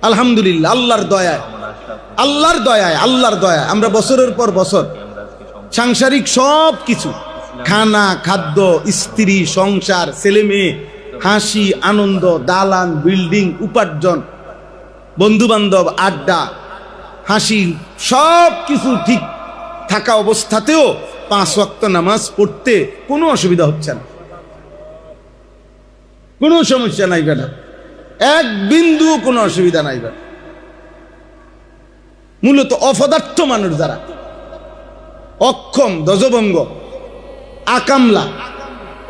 আলহামদুলিল্লাহ, আল্লাহর দয়ায়, আল্লাহর দয়ায়, আল্লাহর দয়ায় আমরা বছরের পর বছর সাংসারিক সব কিছু, খানা, খাদ্য, স্ত্রী, সংসার, ছেলে মেয়ে, হাসি, আনন্দ, দালান, বিল্ডিং, উপার্জন, বন্ধু বান্ধব, আড্ডা, হাসি, সব কিছু ঠিক থাকা অবস্থাতেও 5 ওয়াক্ত নামাজ পড়তে কোনো অসুবিধা হচ্ছে না, কোনো সমস্যা নাই বেটা, এক বিন্দু কোনো অসুবিধা নাই বেটা। মূলত অপদার্থ মানুষ যারা, অক্ষম, দজভঙ্গ, আকামলা,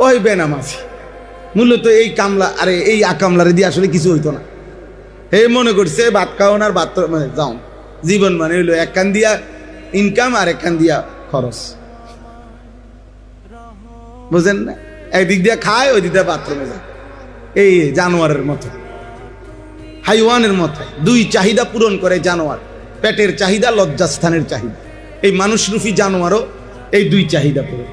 ওই বেনামাজি, মূলত এই কামলা, আরে এই আকামলারে দিয়ে আসলে কিছু হইতো না। হে মনে করছে ভাত খাওয়ান আর ভাত যাও, জীবন মানে হইলো এক কান দিয়া ইনকাম আর এক কান দিয়া খরচ, বুঝেন না? একদিক দিয়ে খায়, ওই দিক দিয়ে বাথরুমে যায়, এই জানোয়ারের মতো, হাইওয়ানের মতো। 2 চাহিদা পূরণ করে জানোয়ার, পেটের চাহিদা, লজ্জাস্থানের চাহিদা। এই মানুষরূপী জানোয়ারও এই 2 চাহিদা পূরণ,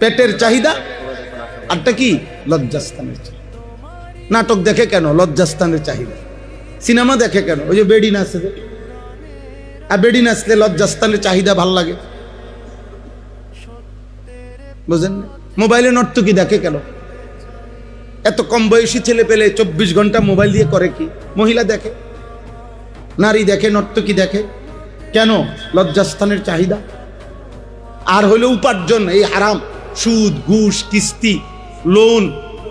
পেটের চাহিদা আরটা কি, লজ্জাস্থানের চাহিদা। নাটক দেখে কেন, লজ্জাস্থানের চাহিদা। সিনেমা দেখে কেন, ওই যে বেডি নাচে, আর বেডি নাচলে লজ্জাস্থানের চাহিদা ভাল লাগে, বুঝেন না? মোবাইলে নর্তকী দেখে কেন, এত কম বয়সী ছেলে পেলে 24 ঘন্টা মোবাইল দিয়ে করে কি? মহিলা দেখে, নারী দেখে, নর্তকী দেখে কেন? লজ্জাস্থানের চাহিদা। আর হলো উপার্জন, এই হারাম, সুদ, ঘুষ, কিস্তি, লোন,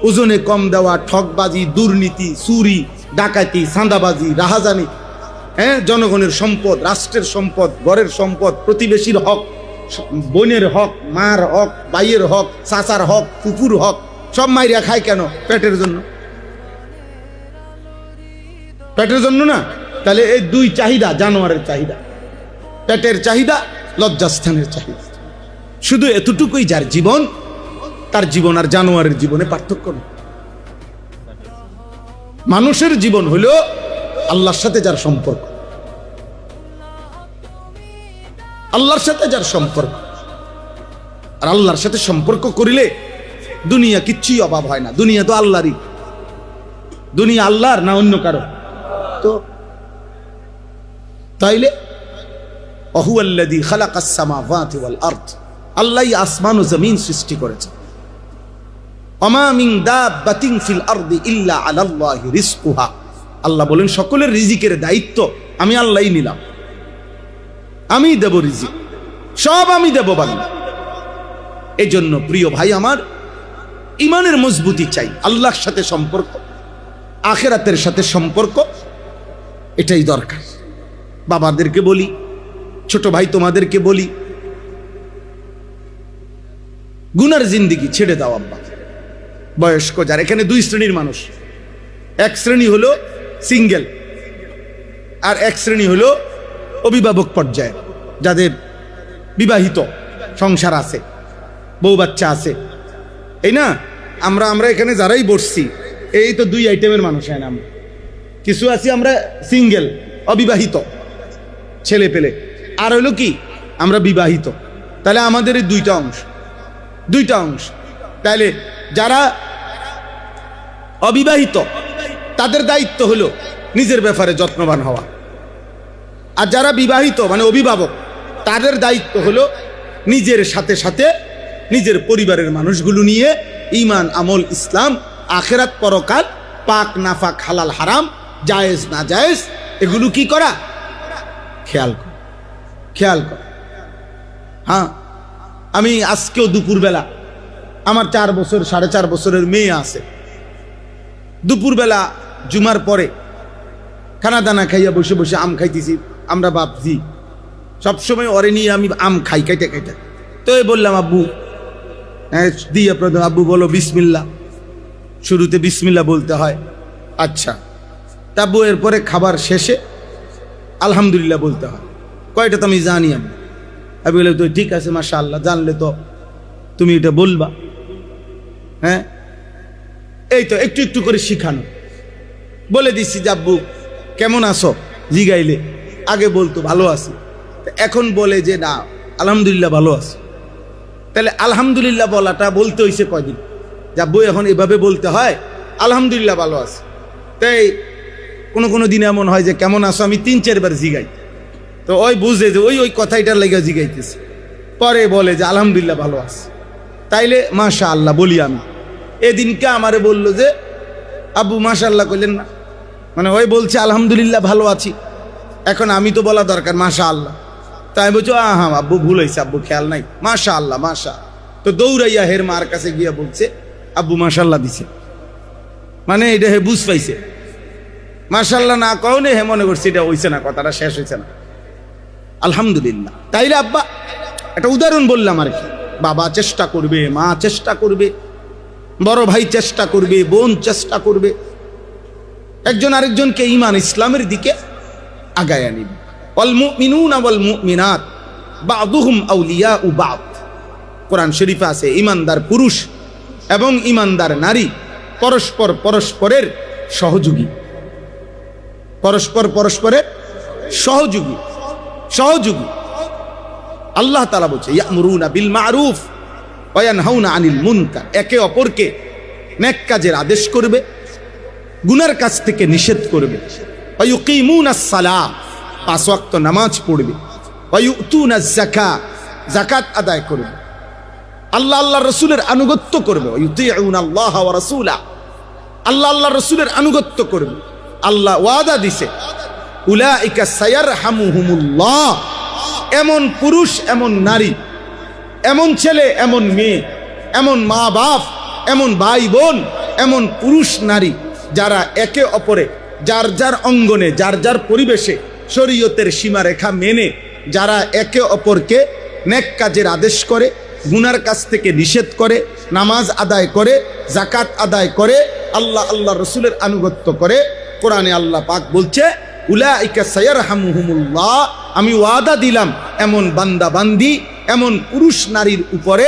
ওজনে কম দেওয়া, ঠকবাজি, দুর্নীতি, চুরি, ডাকাতি, চাঁদাবাজি, রাহাজানি, হ্যাঁ, জনগণের সম্পদ, রাষ্ট্রের সম্পদ, ঘরের সম্পদ, প্রতিবেশীর হক, বোনের হক, মার হক, ভাইয়ের হক, চাচার হক, ফুফুর হক, সব মাইরা খায় কেন? পেটের জন্য, পেটের জন্য না? তাহলে এই 2 চাহিদা, জানোয়ারের চাহিদা, পেটের চাহিদা, লজ্জাস্থানের চাহিদা। শুধু এতটুকুই যার জীবন, তার জীবন আর জানোয়ারের জীবনে পার্থক্য নেই। মানুষের জীবন হলো আল্লাহর সাথে যার সম্পর্ক, আল্লাহর সাথে যার সম্পর্ক। আর আল্লাহর সাথে সম্পর্ক করিলে দুনিয়া কিচ্ছুই অভাব হয় না। দুনিয়া তো আল্লাহরই, দুনিয়া আল্লাহর না অন্য কারো? তো তাইলে অহুয়াল্লাযী খালাকাস সামাওয়াতি ওয়াল আরদ, আল্লাহই আসমান ও জমিন সৃষ্টি করেছে। ওমা মিন দাব্বাতিন ফিল আরদি ইল্লা আলাল্লাহি রিজকুহা, আল্লাহ বলেন সকলের রিজিকের দায়িত্ব আমি আল্লাহই নিলাম, আমি দেব রিজিক, সব আমি দেব বান্দা। এই জন্য প্রিয় ভাই আমার, ইমানের মজবুতি চাই, আল্লাহর সাথে সম্পর্ক, আখিরাতের সাথে সম্পর্ক, এটাই দরকার। বাবাদেরকে বলি, ছোট ভাই তোমাদেরকে বলি, গুনার জিন্দিগি ছেড়ে দাও আব্বা। বয়স্ক যারা, এখানে 2 শ্রেণীর মানুষ, এক শ্রেণী হলো সিঙ্গেল, আর এক শ্রেণী হলো অভিভাবক পর্যায়ে, যাদের বিবাহিত সংসার আছে, বউ বাচ্চা আছে। এই না, আমরা এখানে যারাই বসছি, এই তো 2 আইটেমের মানুষ। হয় না, আমরা কিছু আছি আমরা সিঙ্গেল, অবিবাহিত ছেলে পেলে, আর হইলো কি আমরা বিবাহিত। তাহলে আমাদের এই 2টা অংশ, 2টা অংশ। তাহলে যারা অবিবাহিত তাদের দায়িত্ব হলো নিজের ব্যাপারে যত্নবান হওয়া, আর যারা বিবাহিত মানে অভিভাবক, তাদের দায়িত্ব হলো নিজের সাথে সাথে নিজের পরিবারের মানুষগুলো নিয়ে ঈমান, আমল, ইসলাম, আখিরাত, পরকাল, পাক নাফাক, হালাল হারাম, জায়েজ না জায়েজ, এগুলো কি করা, খেয়াল কর, খেয়াল কর। হ্যাঁ, আমি আজকেও দুপুরবেলা, আমার 4 বছর 4.5 বছরের মেয়ে আছে, দুপুরবেলা জুমার পরে খানা দানা খাইয়া বসে বসে আম খাইতেছি। আমরা ভাবছি সবসময় ওরে নিয়ে আমি আম খাই, খাইতে খাইতে। তো বললাম আব্বু, হ্যাঁ দিয়ে প্রথম আব্বু বলো বিসমিল্লাহ, শুরুতে বিসমিল্লাহ বলতে হয়। আচ্ছা, আব্বু এরপরে খাবার শেষে আলহামদুলিল্লাহ বলতে হয়। কয়টা তো আমি জানি। আমি বললাম তো ঠিক আছে, মাশাআল্লাহ, জানলে তো তুমি এটা বলবা। হ্যাঁ, এই তো একটু একটু করে শিখানো। বলে দিচ্ছি যে আব্বু কেমন আছো জিগাইলে আগে বলতো ভালো আছি, এখন বলে যে না আলহামদুলিল্লাহ ভালো আছি। তাহলে আলহামদুলিল্লাহ বলাটা বলতে হইছে কয়দিন? যে আব্বু এখন এভাবে বলতে হয় আলহামদুলিল্লাহ ভালো আছি। তাই কোনো কোনো দিন এমন হয় যে কেমন আছো আমি 3-4 বার জিগাই, তো ওই বুঝে যে ওই কথাটার লেগে জিগাইতেছে, পরে বলে যে আলহামদুলিল্লাহ ভালো আছে, তাইলে মাশা আল্লাহ বলি আমি। এদিনকে আমারে বললো যে আব্বু মাশা আল্লাহ কইলেন না, মানে ওই বলছে আলহামদুলিল্লাহ ভালো আছি, এখন আমি তো বলা দরকার মাশা আল্লাহ, তাই বলছো হ্যাঁ আব্বু ভুল হয়েছে, আব্বু খেয়াল নাই, মাশা আল্লাহ মাশা। তো দৌড়াইয়া হের মার কাছে গিয়া বলছে আব্বু মাশাল্লাহ দিছে, মানে এটা হে বুঝ পাইছে। মাশাল্লাহ না কওনে হে মনে করছে এটা হইছে না, কথাটা শেষ হয়েছে না, আলহামদুলিল্লাহ। তাইলে আব্বা একটা উদাহরণ বললাম আর কি, বাবা চেষ্টা করবে, মা চেষ্টা করবে, বড় ভাই চেষ্টা করবে, বোন চেষ্টা করবে, একজন আরেকজনকে ঈমান ইসলামের দিকে আগায় আনিবে। ওয়াল মুমিনুনা ওয়াল মুমিনাত বা'দুহুম আউলিয়াউ বা'দ, কোরআন শরীফে আছে ঈমানদার পুরুষ এবং ঈমানদার নারী পরস্পর পরস্পরের সহযোগী, পরস্পর পরস্পরের সহযোগী সহযোগী। আল্লাহ তাআলা বলছে ইয়ামুরুনা বিল মারুফ ওয়া ইয়ানহাউনা আনিল মুনকার, একে অপরকে নেক কাজের আদেশ করবে, গুনার কাজ থেকে নিষেধ করবে। ওয়া ইউকিমুনাস সালাহ, 5 ওয়াক্ত নামাজ পড়বে। ওয়া ইউতুনাজ যাকাত, যাকাত আদায় করবে। আল্লাহ আল্লাহ রসুলের আনুগত্য করবে। ওয়া ইউতিউনাল্লাহ ওয়া রাসূলা, আল্লাহ আল্লাহ রসুলের আনুগত্য করবে। আল্লাহ ওয়াদা দিছে উলাইকা সায়ারহামুহুমুল্লাহ, এমন পুরুষ এমন নারী, এমন ছেলে এমন মেয়ে, এমন মা বাপ, এমন ভাই বোন, এমন পুরুষ নারী যারা একে অপরে যার যার অঙ্গনে যার যার পরিবেশে শরীয়তের সীমারেখা মেনে যারা একে অপরকে নেক কাজের আদেশ করে, গুনার কাছ থেকে নিষেধ করে, নামাজ আদায় করে, যাকাত আদায় করে, আল্লাহ আল্লাহ রসুলের আনুগত্য করে। কোরআনে আল্লাহ পাক বলছে উলাইকা সায়ারহামুহুমুল্লাহ, আমি ওয়াদা দিলাম এমন বান্দা বান্দি, এমন পুরুষ নারীর উপরে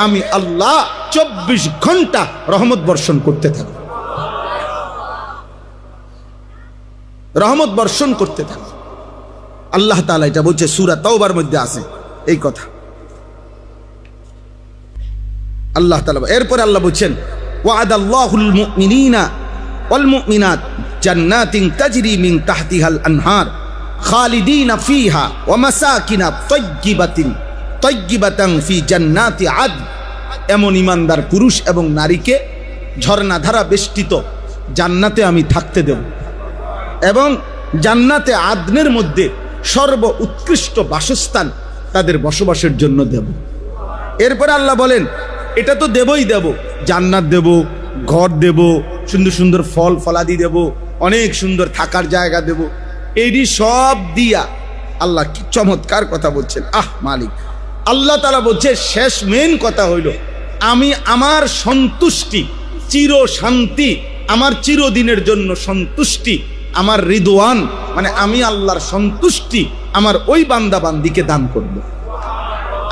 আমি আল্লাহ 24 ঘন্টা রহমত বর্ষণ করতে থাকব, রহমত বর্ষণ করতে থাকব। আল্লাহ তাআলা এটা বলছে সূরা তাওবার মধ্যে আছে এই কথা। আল্লাহ তাআলা এরপরে আল্লাহ বলছেন ওয়াদাল্লাহুল মুমিনিনা ওয়াল মুমিনাত জান্নাতিন তাজরি মিন তাহতিহাল আনহার খালিদিনা ফিহা ওয়া মাসাকিনা তাইয়্যিবাতান ফি জান্নাতি আদ, এমন ইমানদার পুরুষ এবং নারীকে ঝর্ণাধারা বেষ্টিত জান্নাতে আমি থাকতে দেব এবং জান্নাতে আদনের মধ্যে সর্ব উৎকৃষ্ট বাসস্থান তাদের বসবাসের জন্য দেব। এরপরে আল্লাহ বলেন এটা তো দেবই দেব, জান্নাত দেব, ঘর দেব, সুন্দর সুন্দর ফল ফলাদি দেব, অনেক সুন্দর থাকার জায়গা দেব। এইটি সব দিয়া আল্লাহ কি চমৎকার কথা বলছেন। মালিক আল্লাহ তাআলা বলছে শেষ মেন কথা হইল আমি আমার সন্তুষ্টি, চির শান্তি, আমার চিরদিনের জন্য সন্তুষ্টি, আমার রিদওয়ান মানে আমি আল্লাহর সন্তুষ্টি আমার ওই বান্দা বান্দিকে দান করব।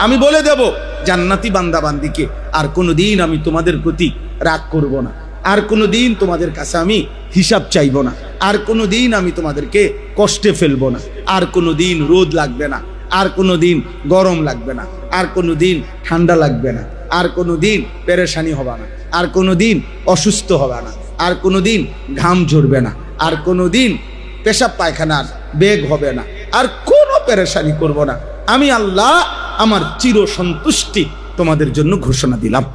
আমি বলে দেব জান্নাতি বান্দা বান্দিকে আর কোনোদিন আমি তোমাদের প্রতি রাগ করব না, আর কোনোদিন তোমাদের কাছে আমি হিসাব চাইব না, আর কোনোদিন আমি তোমাদেরকে কষ্টে ফেলবো না, আর কোনোদিন রোদ লাগবে না, আর কোনোদিন গরম লাগবে না, আর কোনোদিন ঠান্ডা লাগবে না, আর কোনোদিন পেরেশানি হবে না, আর কোনোদিন অসুস্থ হবে না, আর কোনোদিন ঘাম ঝরবে না, আর কোনোদিন পেশাব পায়খানার বেগ হবে না, আর কোনো পেরেশানি করব না। আমি আল্লাহ আমার চির সন্তুষ্টি তোমাদের জন্য ঘোষণা দিলাম।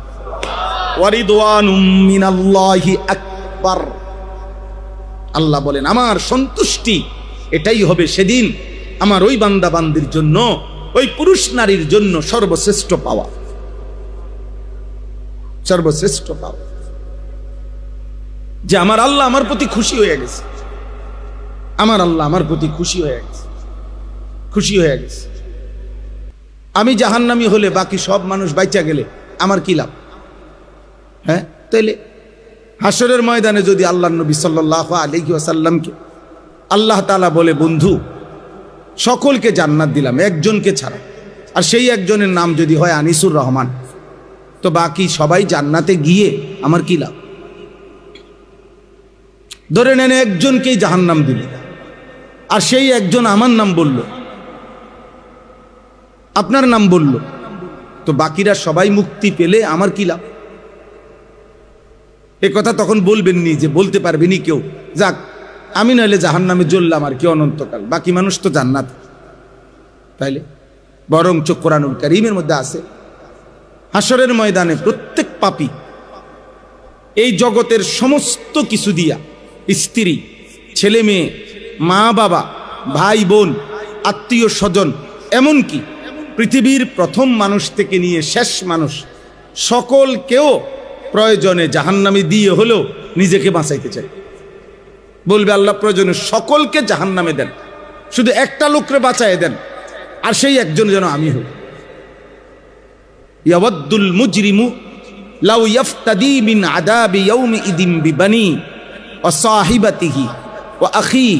ওয়ারিদওয়ানুম মিনাল্লাহি আকবার, আল্লাহ বলেন আমার সন্তুষ্টি এটাই হবে সেদিন আমার ওই বান্দা বান্দির জন্য, ওই পুরুষ নারীর জন্য সর্বশ্রেষ্ঠ পাওয়া, সর্বশ্রেষ্ঠ পাওয়া, যে আমার আল্লাহ আমার প্রতি খুশি হয়ে গেছে, আমার আল্লাহ আমার প্রতি খুশি হয়ে গেছে, খুশি হয়ে গেছে। আমি জাহান্নামী হলে বাকি সব মানুষ বাইচা গেলে আমার কি লাভ? হ্যাঁ, তাইলে হাসরের ময়দানে যদি আল্লাহ নবী সাল্লাল্লাহু আলাইহি ওয়াসাল্লামকে আল্লাহ তাআলা বলে বন্ধু সকলকে জান্নাত দিলাম একজনকে ছাড়া, আর সেই একজনের নাম যদি হয় আনিসুর রহমান, তো বাকি সবাই জান্নাতে গিয়ে আমার কি লাভ? ধরে নেন একজনকেই জাহান্নাম দিল, আর সেই একজন আমার নাম বলল, আপনার নাম বলল, তো বাকিরা সবাই মুক্তি পেলে আমার কি লাভ? এ কথা তখন বলবেননি, যে বলতে পারবেনি কেউ যাক আমি নইলে জাহান্নামে জ্বললাম আর কি অনন্তকাল, বাকি মানুষ তো জান্নাত। তাইলে বরঞ্চ কোরআনুল কারীমের মধ্যে আছে হাসরের ময়দানে প্রত্যেক পাপী এই জগতের সমস্ত কিছু দিয়া, স্ত্রী, ছেলে মেয়ে, মা বাবা, ভাই বোন, আত্মীয় স্বজন, এমনকি পৃথিবীর প্রথম মানুষ থেকে নিয়ে শেষ মানুষ সকলকেও প্রয়োজনে জাহান্নামে দিয়ে হলেও নিজেকে বাঁচাইতে চায়। বলবে আল্লাহ প্রয়োজনে সকলকে জাহান্নামে দেন, শুধু একটা লোকরে বাঁচায় দেন, আর সেই একজন যেন আমি হই। ইয়াওয়াদ্দুল মুজরিমু লাউ ইয়াফতাদি মিন আযাবি ইয়াউমিইদিন বিবানি ওয়া সাহিবাতিহি ওয়া আখি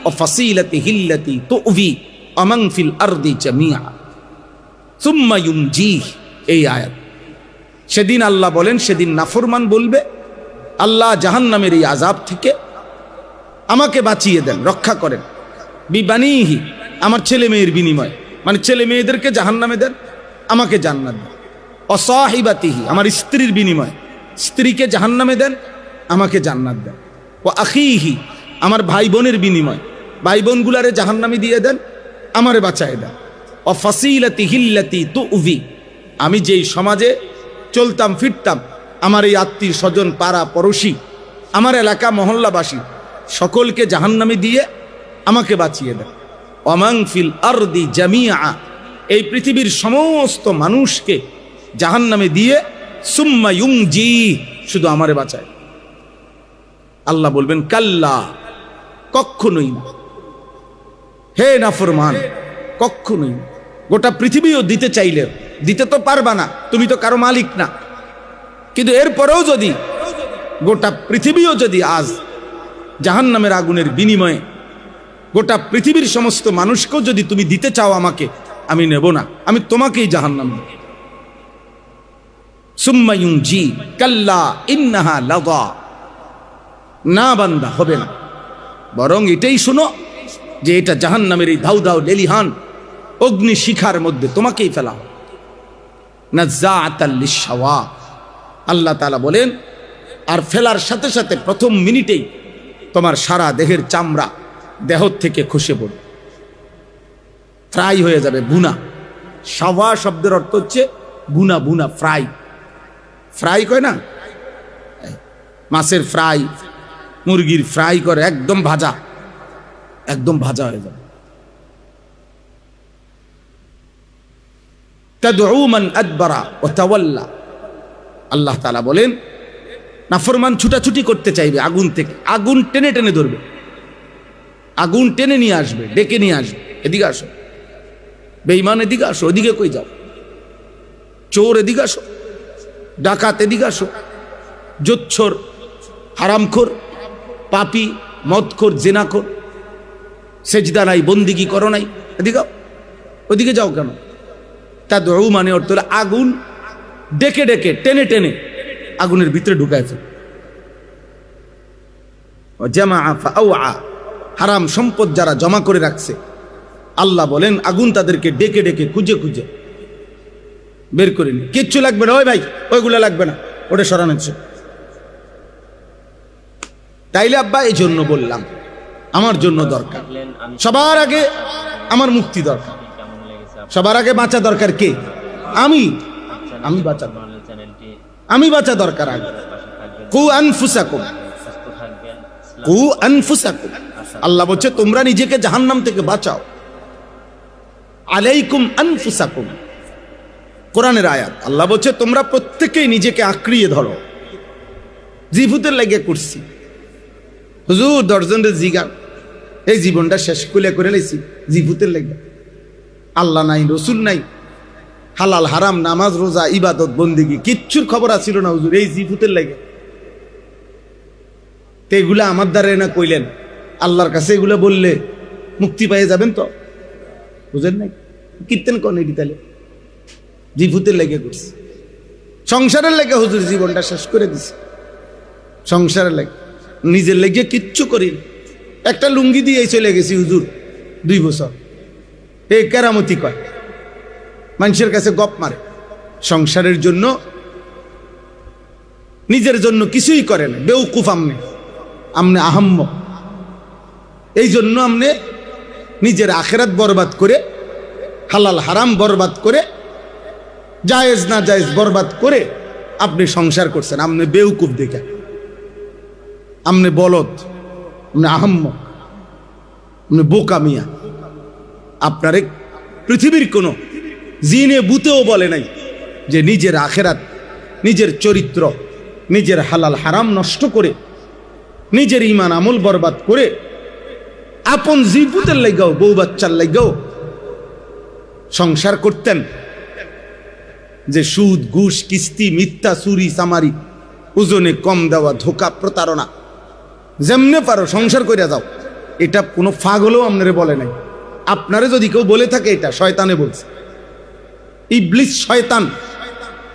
ওয়া ফাসিলাতিহি আল্লাতী তু'বি ওয়া মান ফিল আরদি জামিআ সুম্মা ইউনজিহ। এই আয়াত। সেদিন আল্লাহ বলেন, সেদিন নাফরমান বলবে আল্লাহ জাহান্নামের এই আযাব থেকে আমাকে বাঁচিয়ে দেন, রক্ষা করেন। বিবানিহি, আমার ছেলে মেয়ের বিনিময়, মানে ছেলে মেয়েদেরকে জাহান্নামে দেন, আমাকে জান্নাত দেন। অসাহিবাতিহি, আমার স্ত্রীর বিনিময়, স্ত্রীকে জাহান্নামে দেন, আমাকে জান্নাত দেন। ও আখিহি, আমার ভাই বোনের বিনিময়, ভাই বোনগুলারে জাহান্নামে দিয়ে দেন, আমারে বাঁচায় দেন। ও ফাসিলাতিহি আল্লাতী তু'বি, আমি যেই সমাজে চলতাম ফিরতাম, আমার এই আত্মীয় স্বজন, পাড়া পড়োশি, আমার এলাকা মহল্লাবাসী সকলকে জাহান্নামে দিয়ে আমাকে বাঁচিয়ে দেন। ওয়ামান ফিল আরদি জামিআ, এই পৃথিবীর সমস্ত মানুষকে জাহান্নামে দিয়ে সুম্মা ইউনজি, শুধু আমারে বাঁচায়। আল্লাহ বলবেন কাল্লা, কখনোই না। হে নাফরমান, কখনোই না। গোটা পৃথিবীও দিতে চাইলে দিতে তো পারবা না, তুমি তো কারো মালিক না। কিন্তু এরপরেও যদি গোটা পৃথিবীও যদি আজ জাহান্নামের আগুনের বিনিময়ে গোটা পৃথিবীর সমস্ত মানুষকেও যদি তুমি দিতে চাও আমাকে, আমি নেব না, আমি তোমাকেই জাহান্নাম দেব। সুম্মা ইউনজি কাল্লা ইন্নাহা লাযা, না বান্দা, হবে না। বরং এটাই শোনো যে এটা জাহান্নামের এই ধাউ ধাউ লেলিহান অগ্নি শিখার মধ্যে তোমাকেই ফেলা হবে। নাযাআতাল লিশাওয়া, আল্লাহ তাআলা বলেন, আর ফেলার সাথে সাথে প্রথম মিনিটেই তোমার সারা দেহের চামড়া দেহ থেকে খসে পড়বে, ফ্রাই হয়ে যাবে, বুনা। শাওয়া শব্দের অর্থ হচ্ছে বুনা, বুনা, ফ্রাই। ফ্রাই কয় না, মাছের ফ্রাই, মুরগির ফ্রাই করে, একদম ভাজা, একদম ভাজা হয়ে যাবে। তাদউ মান আদবারা ওয়া তাওয়াল্লা, আল্লাহ তাআলা বলেন নাফরমান ছুটাছুটি করতে চাইবে আগুন থেকে, আগুন টেনে টেনে ধরবে, আগুন টেনে নিয়ে আসবে, ডেকে নিয়ে আসবে, এদিকে আসো। বেঈমান এদিকে আসো, ওদিকে কই যাও? চোর এদিকে আসো, ডাকাত এদিকে আসো, জোচ্ছর, হারামখোর, পাপী, মদখোর, জেনাখোর, সেজদা নাই, বন্দিগি করো নাই, এদিকে ওদিকে যাও কেন? তাদউ মানে অর্থ হলো আগুন ডেকে ডেকে টেনে টেনে আগুনের ভিতরে ঢুকায় ফেলে। জামাআ ফাআওয়া, হারাম সম্পদ যারা জমা করে রাখছে, আল্লাহ বলেন আগুন তাদেরকে ডেকে ডেকে খুঁজে খুঁজে বের করে নি। কিচ্ছু লাগবে না, ওই ভাই ওইগুলো লাগবে না, ওটা সরানোর। তাইলে আব্বা এই জন্য বললাম আমার জন্য দরকার, সবার আগে আমার মুক্তি দরকার, সবার আগে বাঁচা দরকার। কে? আমি বাঁচা, আমি বাঁচা দরকার আগে। কু আনফুসাকুম, কু আনফুসাকুম, আল্লাহ বলছে তোমরা নিজেকে জাহান্নাম থেকে বাঁচাও। আলাইকুম আনফুসাকুম, কোরআনের আয়াত। আল্লাহ বলছে তোমরা প্রত্যেকেই নিজেকে আঁকড়িয়ে ধরো। জিভুতের লাগে করছি হুজুর, 10 জনের জিগান, এই জীবনটা শেষ করে লাইছি জিভুতের লাগে। আল্লাহ নাই, রসুল নাই, হালাল হারাম, নামাজ রোজা, ইবাদত বন্দিগি কিচ্ছুর খবর আসিল না হুজুর, এই জিভুতের লাগে। তো এগুলা আমার দ্বারা না কইলেন, আল্লাহর কাছে এগুলো বললে মুক্তি পেয়ে যাবেন তো, বুঝেন নাই? কীর্তন করেন এটি, তাহলে জিভুতের লেগে করছে। সংসারের লেগে হুজুর জীবনটা শেষ করে দিছে, সংসারের লেগে, নিজের লেগে কিচ্ছু করি। একটা লুঙ্গি দিয়ে চলে গেছি হুজুর 2 বছর, এই কেরামতি কয়, মানুষের কাছে গপ মারে। সংসারের জন্য, নিজের জন্য কিছুই করে না, বেউকুফ। আমনে আহাম্মক। এই জন্য আপনি নিজের আখেরাত বরবাদ করে, হালাল হারাম বরবাদ করে, জায়েজ না জায়েজ বরবাদ করে আপনি সংসার করছেন। আপনি বেউকুফ দেখে, আপনি বলদ, আপনি আহাম্মক, আপনি বোকা মিয়া। আপনারে পৃথিবীর কোনো জিনে বুতেও বলে নাই যে নিজের আখেরাত, নিজের চরিত্র, নিজের হালাল হারাম নষ্ট করে, নিজের ইমান আমল বরবাদ করে, আপন জীবুতের লাগাও, বউ বাচ্চার লাগাও সংসার করতেন। যে সুদ, ঘুষ, কিস্তি, মিথ্যা, চুরি, চামারি, ওজনে কম দেওয়া, ধোকা, প্রতারণা, যেমনে পারো সংসার করে যাও। এটা কোনো পাগলও আপনারে বলে নাই। আপনারে যদি কেউ বলে থাকে এটা শয়তানে বলছে, ইবলিস শয়তান,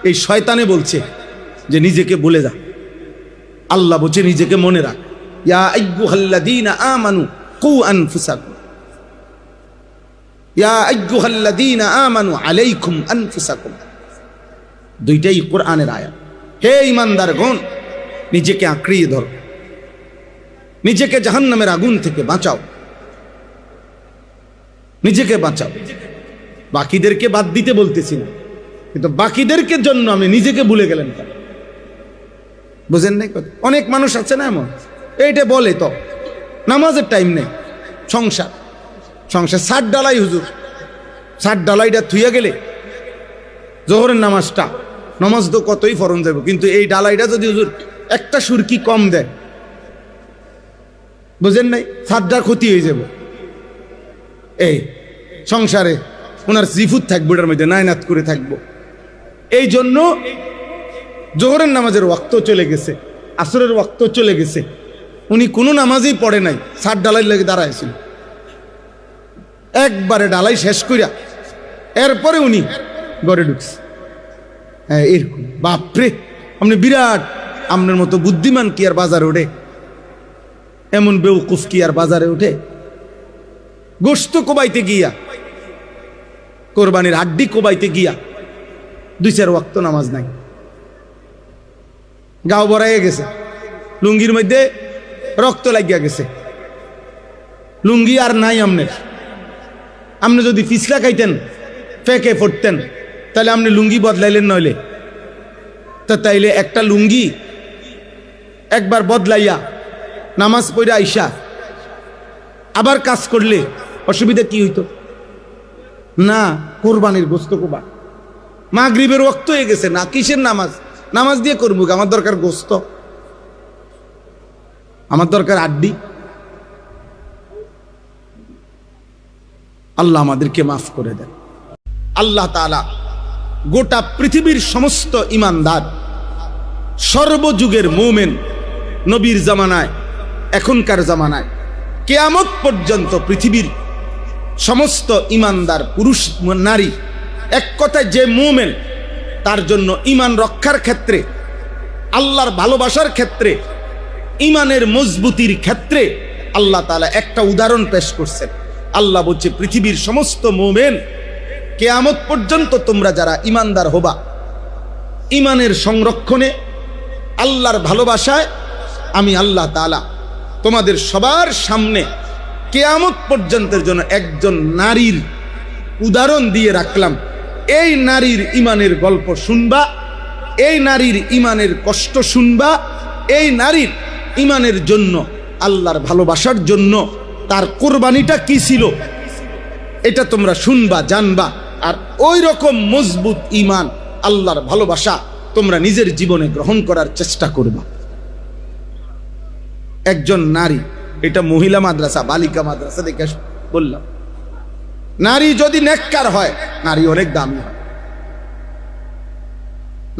এই শয়তানে বলছে যে নিজেকে বলে যা। আল্লাহ বলছে নিজেকে মনে রাখ, ইয়া আইয়ুহাল্লাযীনা আমানু কু আনফুসাকুম, ইয়া আইয়ুহাল্লাযীনা আমানু আলাইকুম আনফুসাকুম। দুইটাই কোরআনের আয়াত। হে ঈমানদারগণ, নিজেকে আঁকড়িয়ে ধরো, নিজেকে জাহান্নামের আগুন থেকে বাঁচাও, নিজেকে বাঁচাও। বাকিদেরকে বাদ দিতে বলতেছি না, কিন্তু বাকিদেরকে জন্য আমি নিজেকে ভুলে গেলেন কেন? বুঝেন নাই? অনেক মানুষ আছে না এমন, এইটা বলে তো নামাজের টাইম নেই, সংসার সংসার 60 ডালাই হুজুর, 60 ডালাইটা থুইয়া গেলে জোহরের নামাজটা, নামাজ তো কতই ফরন যাব, কিন্তু এই ডালাইটা যদি হুজুর একটা সুরকি কম দেয়, বুঝেন নাই, 60টার ক্ষতি হয়ে যাব। এই সংসারে ওনার জিফুত থাকবো, এটার মধ্যে নায়নাত করে থাকবো। এই জন্য জোহরের নামাজের ওয়াক্ত চলে গেছে, আসরের ওয়াক্ত চলে গেছে, উনি কোনো নামাজই পড়ে নাই, 60 ডালাই লেগে দাঁড়াইছিল। একবারে ডালাই শেষ করিয়া এরপরে উনি ঘরে ঢুকছে। হ্যাঁ, এরকম বাপরে, আপনি বিরাট, আপনার মতো বুদ্ধিমান কি আর বাজারে ওঠে? এমন বেউকুফ কি আর বাজারে ওঠে? গোশত কোবাইতে গিয়া, কোরবানির হাড্ডি কোবাইতে গিয়া 2-4 ওয়াক্ত নামাজ নাই, গাও বড়াইয়া গেছে, লুঙ্গির মধ্যে রক্ত লাগিয়া গেছে, লুঙ্গি আর নাই আপনার। আপনি যদি পিছলা খাইতেন, ফেঁকে পড়তেন, তাহলে আপনি লুঙ্গি বদলাইলেন নইলে? তাইলে একটা লুঙ্গি একবার বদলাইয়া নামাজ পড়ে আইসা আবার কাজ করলে অসুবিধা কি হইতো? না, কোরবানির গোশত কোবা, মাগরিবের ওয়াক্ত হয়ে গেছে, না কিসের নামাজ, নামাজ দিয়ে করবো, আমার দরকার গোশত, আমার দরকার আড্ডি। আল্লাহ আমাদেরকে মাফ করে দেন। আল্লাহ তাআলা গোটা পৃথিবীর সমস্ত ইমানদার, সর্বযুগের মুমিন, নবীর জামানায়, এখনকার জামানায়, কিয়ামত পর্যন্ত পৃথিবীর সমস্ত ইমানদার পুরুষ নারী, এক কথায় যে মুমিন, তার জন্য ইমান রক্ষার ক্ষেত্রে, আল্লাহর ভালোবাসার ক্ষেত্রে, ইমানের মজবুতির ক্ষেত্রে আল্লাহ তাআলা একটা উদাহরণ পেশ করছেন। আল্লাহ বলছে, পৃথিবীর সমস্ত মুমিন, কিয়ামত পর্যন্ত তোমরা যারা ইমানদার হবা, ইমানের সংরক্ষণে, আল্লাহর ভালোবাসায়, আমি আল্লাহ তাআলা তোমাদের সবার সামনে কিয়ামত পর্যন্তের জন্য একজন নারীর উদাহরণ দিয়ে রাখলাম। এই নারীর ইমানের গল্প শুনবা, এই নারীর ইমানের কষ্ট শুনবা, এই নারীর ইমানের জন্য, আল্লাহর ভালোবাসার জন্য তার কোরবানিটা কি ছিল, এটা তোমরা শুনবা, জানবা। আর ওই রকম মজবুত ইমান, আল্লাহর ভালোবাসা তোমরা নিজের জীবনে গ্রহণ করার চেষ্টা করবা। একজন নারী, এটা মহিলা মাদ্রাসা, বালিকা মাদ্রাসা দেখে বললাম, নারী যদি নেককার হয়, নারী অনেক দামি হয়।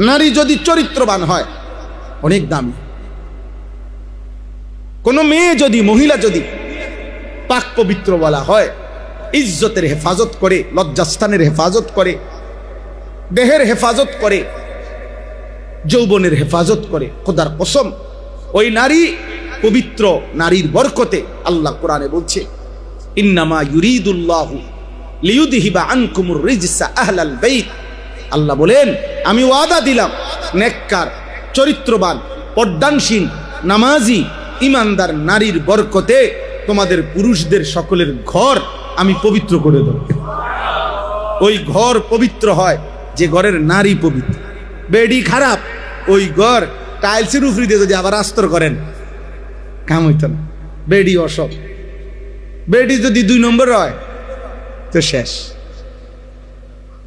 নারী যদি চরিত্রবান হয়, অনেক দামি। কোন মেয়ে যদি, মহিলা যদি পাক পবিত্র বলা হয়, ইজ্জতের হেফাজত করে, লজ্জাস্থানের হেফাজত করে, দেহের হেফাজত করে, যৌবনের হেফাজত করে, খোদার কসম ওই নারী পবিত্র। নারীর বরকতে আল্লাহ কোরআনে বলছে, ইন্নামা ইউরিদুল্লাহু লিইউযহিবা আনকুমুর রিজসা আহলাল বাইত। আল্লাহ বলেন, আমি ওয়াদা দিলাম নেককার, চরিত্রবান, পর্দানশীল, নামাজি, ইমানদার নারীর বরকতে তোমাদের পুরুষদের সকলের ঘর আমি পবিত্র করে দেব। ওই ঘর পবিত্র হয় যে ঘরের নারী পবিত্র। বেডি খারাপ, ওই ঘর টাইলসের উপরে দিয়ে যদি আবার আস্তর করেন কাম হইত না। বেডি অসৎ, বেডি যদি 2 নম্বর হয় তো শেষ।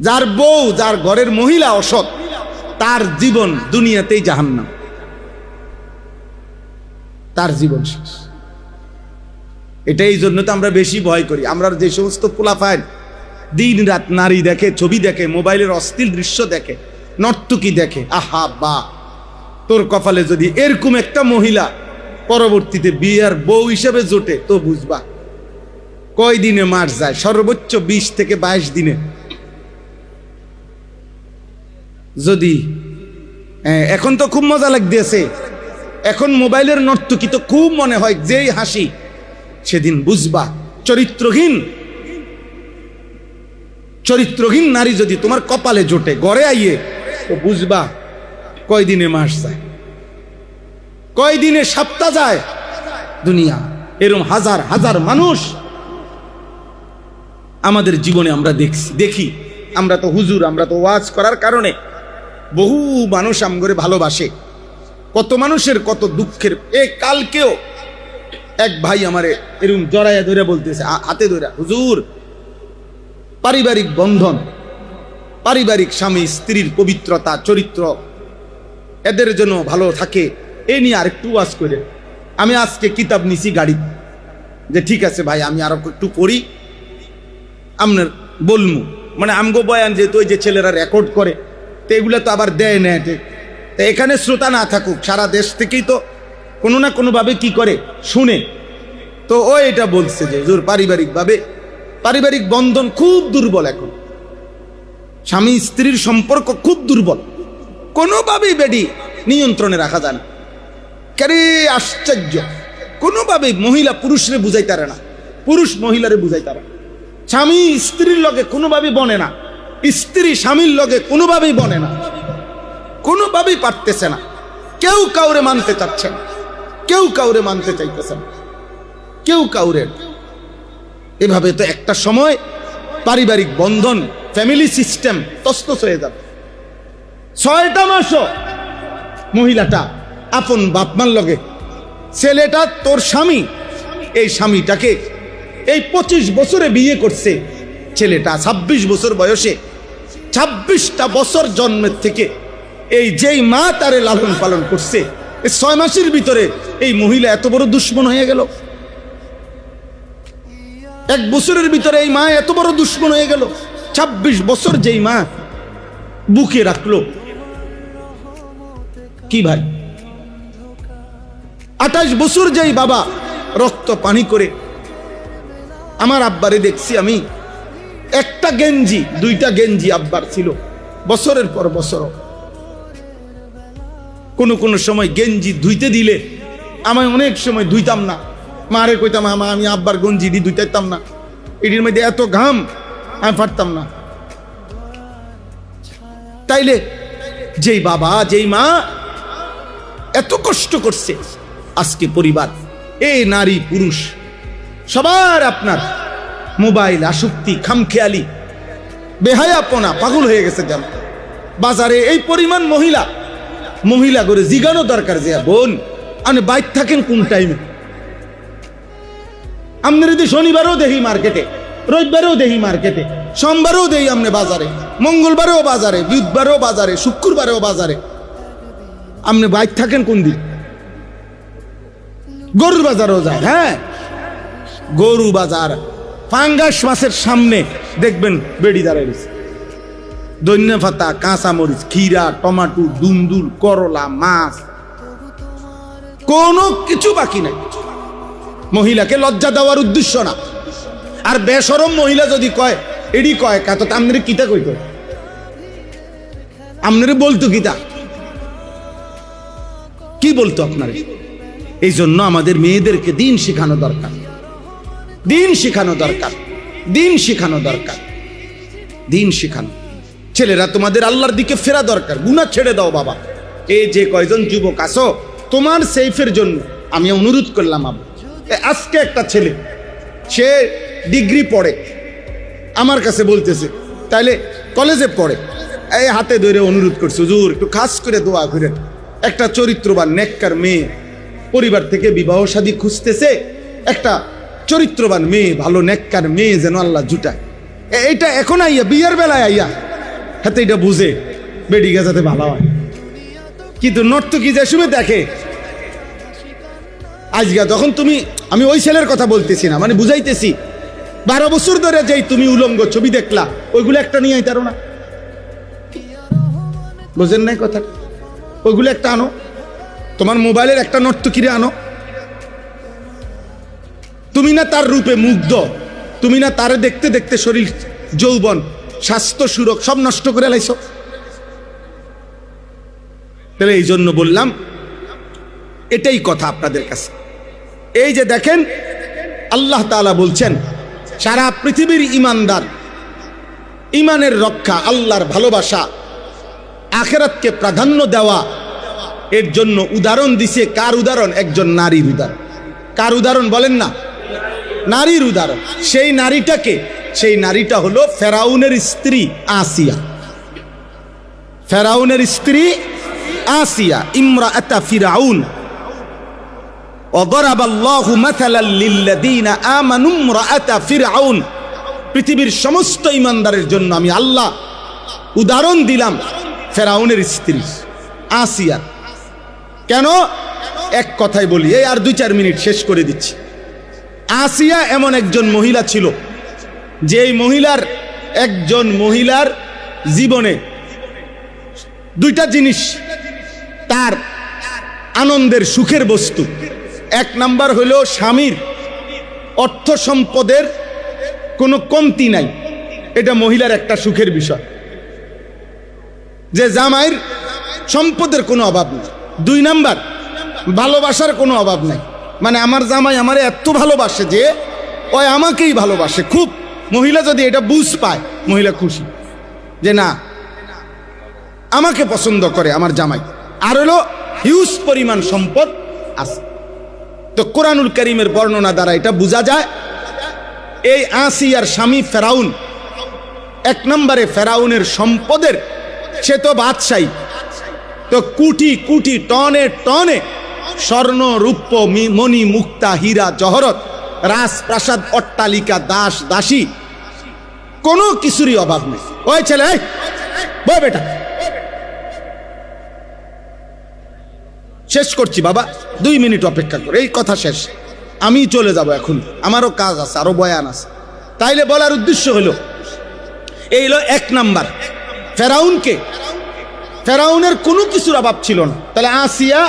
যার বউ, যার ঘরের মহিলা অসৎ, তার জীবন দুনিয়াতেই জাহান্নাম, তার জীবন শেষ। এটাই জন্য তো আমরা বেশি ভয় করি। আমরা যে সমস্ত পোলাপাইন দিন রাত নারী দেখে, ছবি দেখে, মোবাইলের অশ্লীল দৃশ্য দেখে, নর্তকী দেখে, আহা বা তোর কপালে যদি এরকম একটা মহিলা পরবর্তীতে বিয়ের বউ হিসেবে জোটে তো বুঝবা কয় দিনে মাস যায়, সর্বোচ্চ 20 থেকে 22 দিনে। যদি এখন তো খুব মজা লাগতেছে, এখন মোবাইলের নর্তকী তো খুব মনে হয় যেই হাসি, সেদিন বুঝবা চরিত্রহীন নারী যদি তোমার কপালে জোটে ঘরে আইয়ে তো বুঝবা কয়দিনে মাস যায়, কয়দিনে সপ্তাহ যায়। দুনিয়া এরকম হাজার হাজার মানুষ আমাদের জীবনে আমরা দেখি। আমরা তো হুজুর, আমরা তো ওয়াজ করার কারণে বহু মানুষ আমগরে ভালোবাসে। কত মানুষের কত দুঃখের। কালকেও এক ভাই আমারে এরকম জড়াইয়া ধরে বলতেছে, হাতে ধরে, হুজুর পারিবারিক বন্ধন, পারিবারিক স্বামী স্ত্রীর পবিত্রতা, চরিত্র এদের জন্য ভালো থাকে, এ নিয়ে আরেকটু ওয়াজ করে। আমি আজকে কিতাব নিছি গাড়ি, যে ঠিক আছে ভাই আমি আরো একটু পড়ি, আপনার বলমু। মানে আমগো বয়ান যেহেতু ওই যে ছেলেরা রেকর্ড করে, তো এগুলো তো আবার দেয় না। তো এখানে শ্রোতা না থাকুক, সারা দেশ থেকেই তো কোনো না কোনোভাবে কি করে শুনে। তো ও এটা বলছে যে হুজুর পারিবারিক বন্ধন খুব দুর্বল এখন, স্বামী স্ত্রীর সম্পর্ক খুব দুর্বল, কোনোভাবেই বেডি নিয়ন্ত্রণে রাখা যায় না। কেরে আশ্চর্য, কোনোভাবেই মহিলা পুরুষরে বুঝাইতারে না, পুরুষ মহিলারে বুঝাইতারে না। স্বামী স্ত্রীর লগে কোনোভাবেই বনে না, স্ত্রী স্বামীর লগে কোনোভাবেই বনে না, কোনোভাবেই পারতেছে না। কেউ কাউরে মানতে চাচ্ছে না, কেউ কাউরে মানতে চাইতেছে না, কেউ কাউরে। এভাবে তো একটা সময় পারিবারিক বন্ধন, ফ্যামিলি সিস্টেম তছনছ হয়ে যাবে। 6টা মাসও মহিলাটা আপন বাপমার লগে, ছেলেটা তোর স্বামী, এই স্বামীটাকে এই 25 বছরে বিয়ে করছে, ছেলেটা 26 বছর বয়সে, 26টা বছর জন্মের থেকে এই যেই মা তারে লালন পালন করছে, এই 6 মাসের ভিতরে এই মহিলা এত বড় দুশ্মন হয়ে গেল। 1 বছরের ভিতরে এই মা এত বড় দুশ্মন হয়ে গেল। 26 বছর যেই মা বুকে রাখলো, কি ভাই 28 বছর যেই বাবা রক্ত পানি করে। আমার আব্বারে দেখছি আমি, একটা গেঞ্জি 2টা গেঞ্জি আব্বার ছিল বছরের পর বছর। কোন সময় গেঞ্জি ধুইতে দিলে আমি অনেক সময় ধুইতাম না, মারে কইতাম আমি আব্বার গঞ্জি দি ধুইতাম না, এটির মধ্যে এত ঘাম আমি পারতাম না। তাইলে যেই বাবা যেই মা এত কষ্ট করছে, আজকে পরিবার, এই নারী পুরুষ সবার আপনার মোবাইল আসক্তি, খামখেয়ালি, বেহায়াপনা, পাগল হয়ে গেছে। যেন বাজারে এই পরিমাণ মহিলা করে জিগানো দরকার যে বোন আপনি বাইর থাকেন কোন টাইমে। আপনার যদি শনিবারও দেখি মার্কেটে, রবিবারেও দেখি মার্কেটে, সোমবারেও দেখি আপনি বাজারে, মঙ্গলবারেও বাজারে, বুধবারেও বাজারে, শুক্রবারেও বাজারে। আপনি বাইর থাকেন কোন দিন? গরুর বাজারও যায়। হ্যাঁ, গরু বাজার, ফাঙ্গাস মাছের সামনে দেখবেন বেড়ি দাঁড়ায় রয়েছে, ধনিয়া পাতা, কাঁচা মরিচ, খিরা, টমাটো, দুন্দুল, করলা, মাছ, কোনো কিছু বাকি নাই। মহিলাকে লজ্জা দেওয়ার উদ্দেশ্য না। আর বেশরম মহিলা যদি কয় এডি কয় কা, তো আপনার কিতা কইতো, আপনার বলতো কিতা, কি বলতো আপনার? এই জন্য আমাদের মেয়েদেরকে দিন শেখানো দরকার, দিন শেখানো দরকার, দিন শেখানো দরকার, দিন শেখানো। ছেলেরা তোমাদের আল্লাহর দিকে ফেরা দরকার, গুনাহ ছেড়ে দাও বাবা। এই যে কয়জন যুবক আছো, তোমার সেফের জন্য আমি অনুরোধ করলাম, আজকে একটা ছেলে, সে ডিগ্রি পড়ে, আমার কাছে বলতেছে, তাইলে কলেজে পড়ে, এই হাতে ধরে অনুরোধ করছে, হুজুর একটু খাস করে দোয়া করেন, একটা চরিত্রবান নেককার মেয়ে পরিবার থেকে বিবাহ শাদী খুঁজতেছে, একটা চরিত্রবান মেয়ে, ভালো নেককার মেয়ে যেন আল্লাহ জুটায়। এইটা এখন আইয়া বিয়ের বেলায় আইয়া হাতে এটা বুঝে বেডি গাছাতে ভালো হয়, কিন্তু নর্তকী যে সময় দেখে আজকে, তখন তুমি, আমি ওই ছেলের কথা বলতেছি না, মানে বুঝাইতেছি 12 বছর ধরে যেই তুমি উলঙ্গ ছবি দেখলা, ওইগুলো একটা নিয়ে আইতারো না, বুঝেন নাই কথা? ওইগুলো একটা আনো, তোমার মোবাইলের একটা নর্তকীরে আনো। তুমি না তার রূপে মুগ্ধ, তুমি না তারে দেখতে দেখতে শরীর যৌবন স্বাস্থ্য সুরক সব নষ্ট করে লাইছো। তাহলে এই জন্য বললাম, এটাই কথা আপনাদের কাছে। এই যে দেখেন, আল্লাহ তাআলা বলছেন সারা পৃথিবীর ইমানদার, ইমানের রক্ষা, আল্লাহর ভালোবাসা, আখিরাতকে প্রাধান্য দেওয়া, এর জন্য উদাহরণ দিছে। কার উদাহরণ? একজন নারীর উদাহরণ। কার উদাহরণ বলেন না? নারীর উদাহরণ। সেই নারীটাকে, সেই নারীটা হলো ফেরাউনের স্ত্রী আসিয়া। ফেরাউনের স্ত্রী আসিয়া, ইমরাআতা ফিরাউন। ওয়াদরাবাল্লাহু মাসালাল লিল্লাযীনা আমানু ইমরাআতা ফিরাউন। পৃথিবীর সমস্ত ইমানদারের জন্য আমি আল্লাহ উদাহরণ দিলাম ফেরাউনের স্ত্রী আসিয়া। কেন? এক কথাই বলি, এই আর 2-4 মিনিট শেষ করে দিচ্ছি। আসিয়া এমন একজন মহিলা ছিল, যেই মহিলার, একজন মহিলার জীবনে 2টা জিনিস তার আনন্দের সুখের বস্তু। 1 নাম্বার হলো স্বামীর অর্থ সম্পদের কোনো কমতি নাই, এটা মহিলার একটা সুখের বিষয়, যে জামাইর সম্পদের কোনো অভাব নেই। 2 নাম্বার ভালোবাসার কোনো অভাব নাই, মানে আমার জামাই আমারে এত ভালোবাসে যে ওই আমাকেই ভালোবাসে খুব। মহিলা যদি এটা বুঝ পায়, মহিলা খুশি যে না, আমাকে পছন্দ করে আমার জামাই। আর হলো হিউজ পরিমাণ সম্পদ আছে। তো কোরআনুল কারীমের বর্ণনা দ্বারা এটা বোঝা যায়, এই আসিয়ার স্বামী ফেরাউন, 1 নম্বরে ফেরাউনের সম্পদের, সে তো বাদশাহী, তো কোটি কোটি টনে টনে স্বর্ণ রূপ্য মণি মুক্তা হীরা জহরত, রাজপ্রাসাদ অট্টালিকা দাস দাসী, কোনো কিছুরই অভাব নেই। ওই ছেলে, বই বেটা, শেষ করছি বাবা, 2 মিনিট অপেক্ষা করে, এই কথা শেষ, আমি চলে যাব এখন, আমারও কাজ আছে, আরো বয়ান আছে। তাইলে বলার উদ্দেশ্য হলো, এই হলো 1 নাম্বার, ফেরাউনকে, ফেরাউনের কোনো কিছুর অভাব ছিল না। তাহলে আসিয়া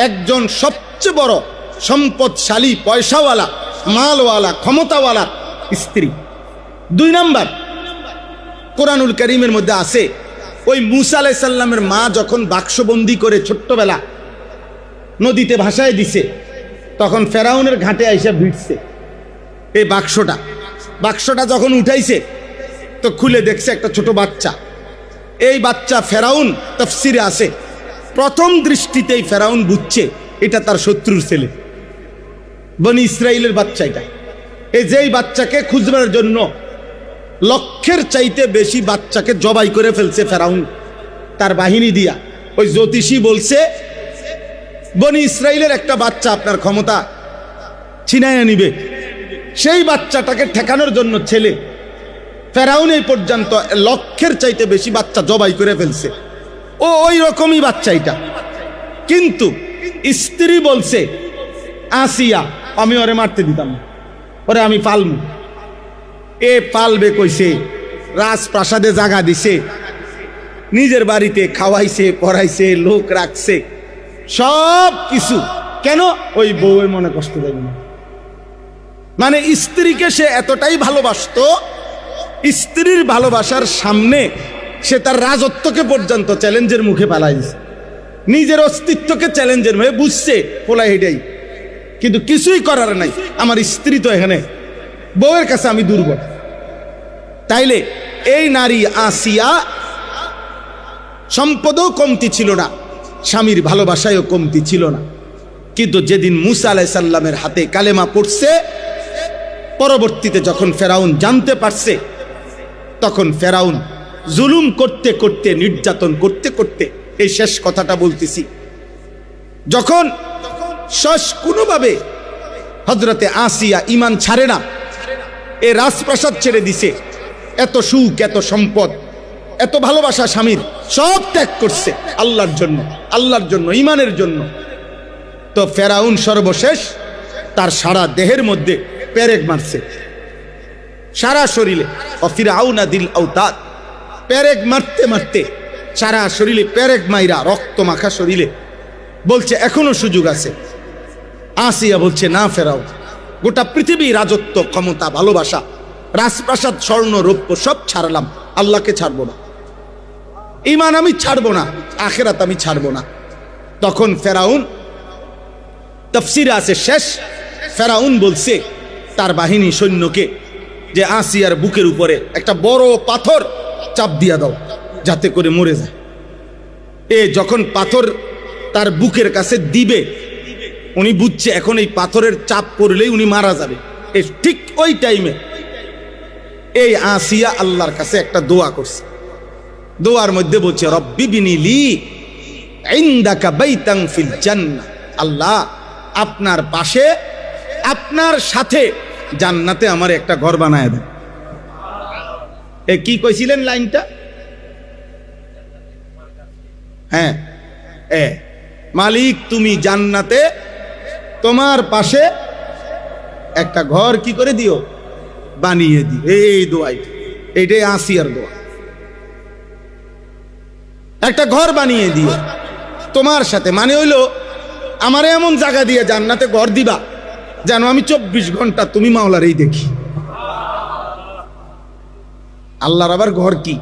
একজন সবচেয়ে বড় সম্পদশালী, পয়সাওয়ালা, মালওয়ালা, ক্ষমতাওয়ালা স্ত্রী। 2 নাম্বার, কোরআনুল কারীমের মধ্যে আছে, ওই মূসা আলাইহিস সালামের মা যখন বাক্সবন্দি করে ছোট্টবেলা নদীতে ভাসায় দিছে, তখন ফেরাউনের ঘাটে আইসা ভিড়ছে এই বাক্সটা যখন উঠাইছে, তো খুলে দেখছে একটা ছোট বাচ্চা। এই বাচ্চা ফেরাউন, তাফসিরে আছে, প্রথম দৃষ্টিতেই ফেরাউন বুঝছে এটা তার শত্রুর ছেলে, বনি ইসরাইলের বাচ্চা এটা। এই যেই বাচ্চাকে খুঁজবার জন্য লক্ষের চাইতে বেশি বাচ্চাকে জবাই করে ফেলছে ফেরাউন তার বাহিনী দিয়া। ওই জ্যোতিষী বলছে, বনি ইসরাইলের একটা বাচ্চা আপনার ক্ষমতা ছিনাইয়া নিবে। সেই বাচ্চাটাকে ঠেকানোর জন্য ছেলে ফেরাউন এই পর্যন্ত লক্ষের চাইতে বেশি বাচ্চা জবাই করে ফেলছে। ওই রকমই বাচ্চা এটা। কিন্তু স্ত্রী বলছে, আসিয়া, আমি ওরে মারতে দিতাম না, ওরে আমি পালমু। এ পালবে কইছে, রাজপ্রাসাদে জায়গা দিছে, নিজের বাড়িতে খাওয়াইছে, পড়াইছে, লোক রাখছে, সব কিছু। কেন? ওই বউয়ে মনে কষ্ট দেবে না। মানে স্ত্রীকে সে এতটাই ভালোবাসতো, স্ত্রীর ভালোবাসার সামনে সে তার রাজত্বকে পর্যন্ত চ্যালেঞ্জের মুখে পালাই দিছে, নিজের অস্তিত্বকে চ্যালেঞ্জের মুখে বুঝছে, পোলাই হেডাই, কিন্তু কিছুই করার নাই, আমার স্ত্রী তো এখানে, বউয়ের কাছে আমি দুর্বল। তাইলে এই নারী আসিয়া সম্পদও কমতি ছিল না, স্বামীর ভালোবাসায়ও কমতি ছিল না, কিন্তু যেদিন মুসা আলাইহিস সালামের হাতে কালেমা পড়ছে, পরবর্তীতে যখন ফেরাউন জানতে পারছে, তখন ফেরাউন জুলুম করতে করতে, নির্যাতন করতে করতে, এই শেষ কথাটা বলতেছি, যখন শেষ কোনোভাবে হযরতে আসিয়া ঈমান ছাড়ে না, এ রাজপ্রাসাদ ছেড়ে দিছে, এত সুখ, এত সম্পদ, এত ভালোবাসা স্বামীর, সব ত্যাগ করছে আল্লাহর জন্য, আল্লাহর জন্য, ঈমানের জন্য। তো ফেরাউন সর্বশেষ তার সারা দেহের মধ্যে পেরেক মারছে, সারা শরীরে, ফিরআউনা দিল আওতাদ, পেরেক মারতে মারতে সারা শরীরে পেরেক মাইরা, রক্ত মাখা শরীরে বলছে এখনো সুযোগ আছে। আসিয়া বলছে না ফেরাউন, গোটা পৃথিবী, রাজত্ব, ক্ষমতা, ভালোবাসা, রাজপ্রাসাদ, স্বর্ণ রৌপ্য সব ছাড়লাম, আল্লাহকে ছাড়বো না, ঈমান আমি ছাড়বো না, আখিরাত আমি ছাড়বো না। তখন ফেরাউন, তাফসীরে আছে শেষ, ফেরাউন বলছে তার বাহিনী সৈন্যকে যে আসিয়ার বুকের উপরে একটা বড় পাথর চাপ দিয়া দাও, যাতে করে মরে যায়। যখন পাথর তার বুকের কাছে দিবে, উনি বুঝছে এখন এই পাথরের চাপ পড়লেই উনি মারা যাবে। ঠিক ওই টাইমে এই আসিয়া আল্লাহর কাছে একটা দোয়া করছে, দোয়ার মধ্যে বলছে রব্বি বিনি লি ইনদাকা বাইতান ফিল জান্নাহ, আল্লাহ আপনার পাশে, আপনার সাথে জান্নাতে আমার একটা ঘর বানায় দেন। কি কইছিলেন লাইনটা? হ্যাঁ, মালিক তুমি জান্নাতে তোমার পাশে একটা ঘর কি করে দিও, বানিয়ে দিও। এই দোয়াই, এইটাই আসিয়ার দোয়া, একটা ঘর বানিয়ে দিও তোমার সাথে, মানে হইলো আমারে এমন জায়গা দিয়ে জান্নাতে ঘর দিবা যেন আমি 24 ঘন্টা তুমি মাওলারেই দেখি। আল্লাহর আবার ঘর কি,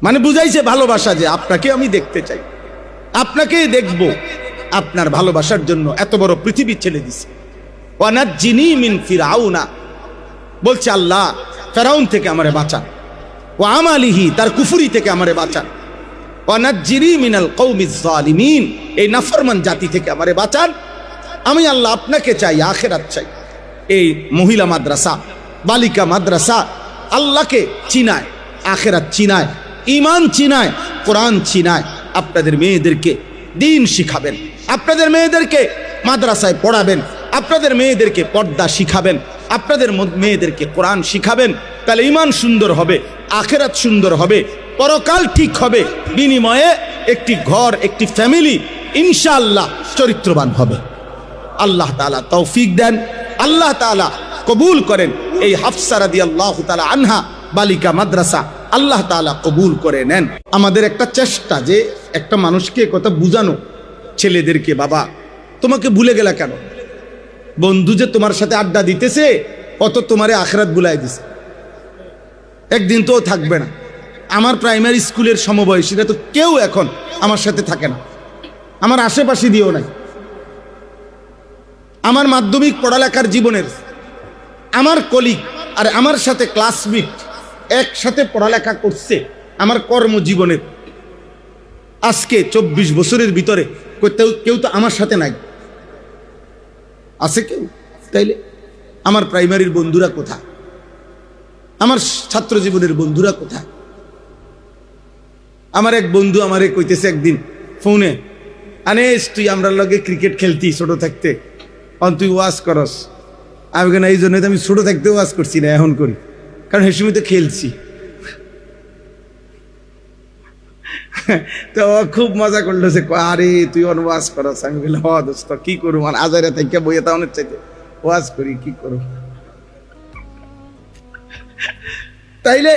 মানে বুঝাইছে ভালোবাসা, যে আপনাকে আমি দেখতে চাই, আপনাকেই দেখব, আপনার ভালোবাসার জন্য এত বড় পৃথিবী ছেড়ে দিছে। ওয়ানাজ্জিনি মিন ফিরআউনা, বলছে আল্লাহ ফেরাউন থেকে আমারে বাঁচান, ওয়া আমালিহি, তার কুফরি থেকে আমারে বাঁচান, ওয়ানাজ্জিনি মিনাল কওমিজ জালিমিন, এই নাফরমান জাতি থেকে আমারে বাঁচান। আমি আল্লাহ আপনাকে চাই, আখিরাত চাই। এই মহিলা মাদ্রাসা, বালিকা মাদ্রাসা আল্লাহকে চিনায়, আখিরাত চিনায়, ঈমান চিনায়, কোরআন চিনায়। আপনাদের মেয়েদেরকে দ্বীন শিখাবেন, আপনাদের মেয়েদেরকে মাদ্রাসায় পড়াবেন, আপনাদের মেয়েদেরকে পর্দা শিখাবেন, আপনাদের মেয়েদেরকে কোরআন শিখাবেন। তাহলে ঈমান সুন্দর হবে, আখিরাত সুন্দর হবে, পরকাল ঠিক হবে, বিনিময়ে একটি ঘর, একটি ফ্যামিলি ইনশাআল্লাহ চরিত্রবান হবে। আল্লাহ তাআলা তৌফিক দেন, আল্লাহ তাআলা কবুল করেন। এই হাফসা রাদিয়াল্লাহু তাআলা আনহা বালিকা মাদ্রাসা আল্লাহ তাআলা কবুল করে নেন। আমাদের একটা চেষ্টা যে একটা মানুষকে কথা বুঝানো, ছেলেদেরকে, বাবা তোমাকে ভুলে গেলা কেন, বন্ধু যে তোমার সাথে আড্ডা দিতেছে অত তোমারে আখিরাত ভুলাই দিছে, একদিন তো থাকবে না। আমার প্রাইমারি স্কুলের সমবয়সীরা তো কেউ এখন আমার সাথে থাকে না, আমার আশেপাশে দিয়েও নাই। আমার মাধ্যমিক পড়ালেখার জীবনের আমার কলিগ আর আমার সাথে ক্লাসমেট একসাথে পড়ালেখা করছে, আমার কর্মজীবনের আজকে 24 বছরের ভিতরে কেউ তো আমার সাথে নাই, আছে কেউ? তাইলে আমার প্রাইমারির বন্ধুরা কোথায়, আমার ছাত্র জীবনের বন্ধুরা কোথায়? আমার এক বন্ধু আমারে কইতেছে একদিন ফোনে, আনেস তুই আমরা লগে ক্রিকেট খেলতি ছোট থাকতে, তুই ওয়াজ করস। আমি কেন, এই জন্যই তো আমি ছোট থাকতে ওয়াজ করছি না, এখন করি, কারণ সে সময় তো খেলছি। তো খুব মজা করলো, সে আরে তুই ওয়াজ করস। আমি বললাম হ দোস্ত কি করবো, মানে আজারে থেকে বইয়ে তা অনেক চাইতে ওয়াজ করি, কি করবো। তাইলে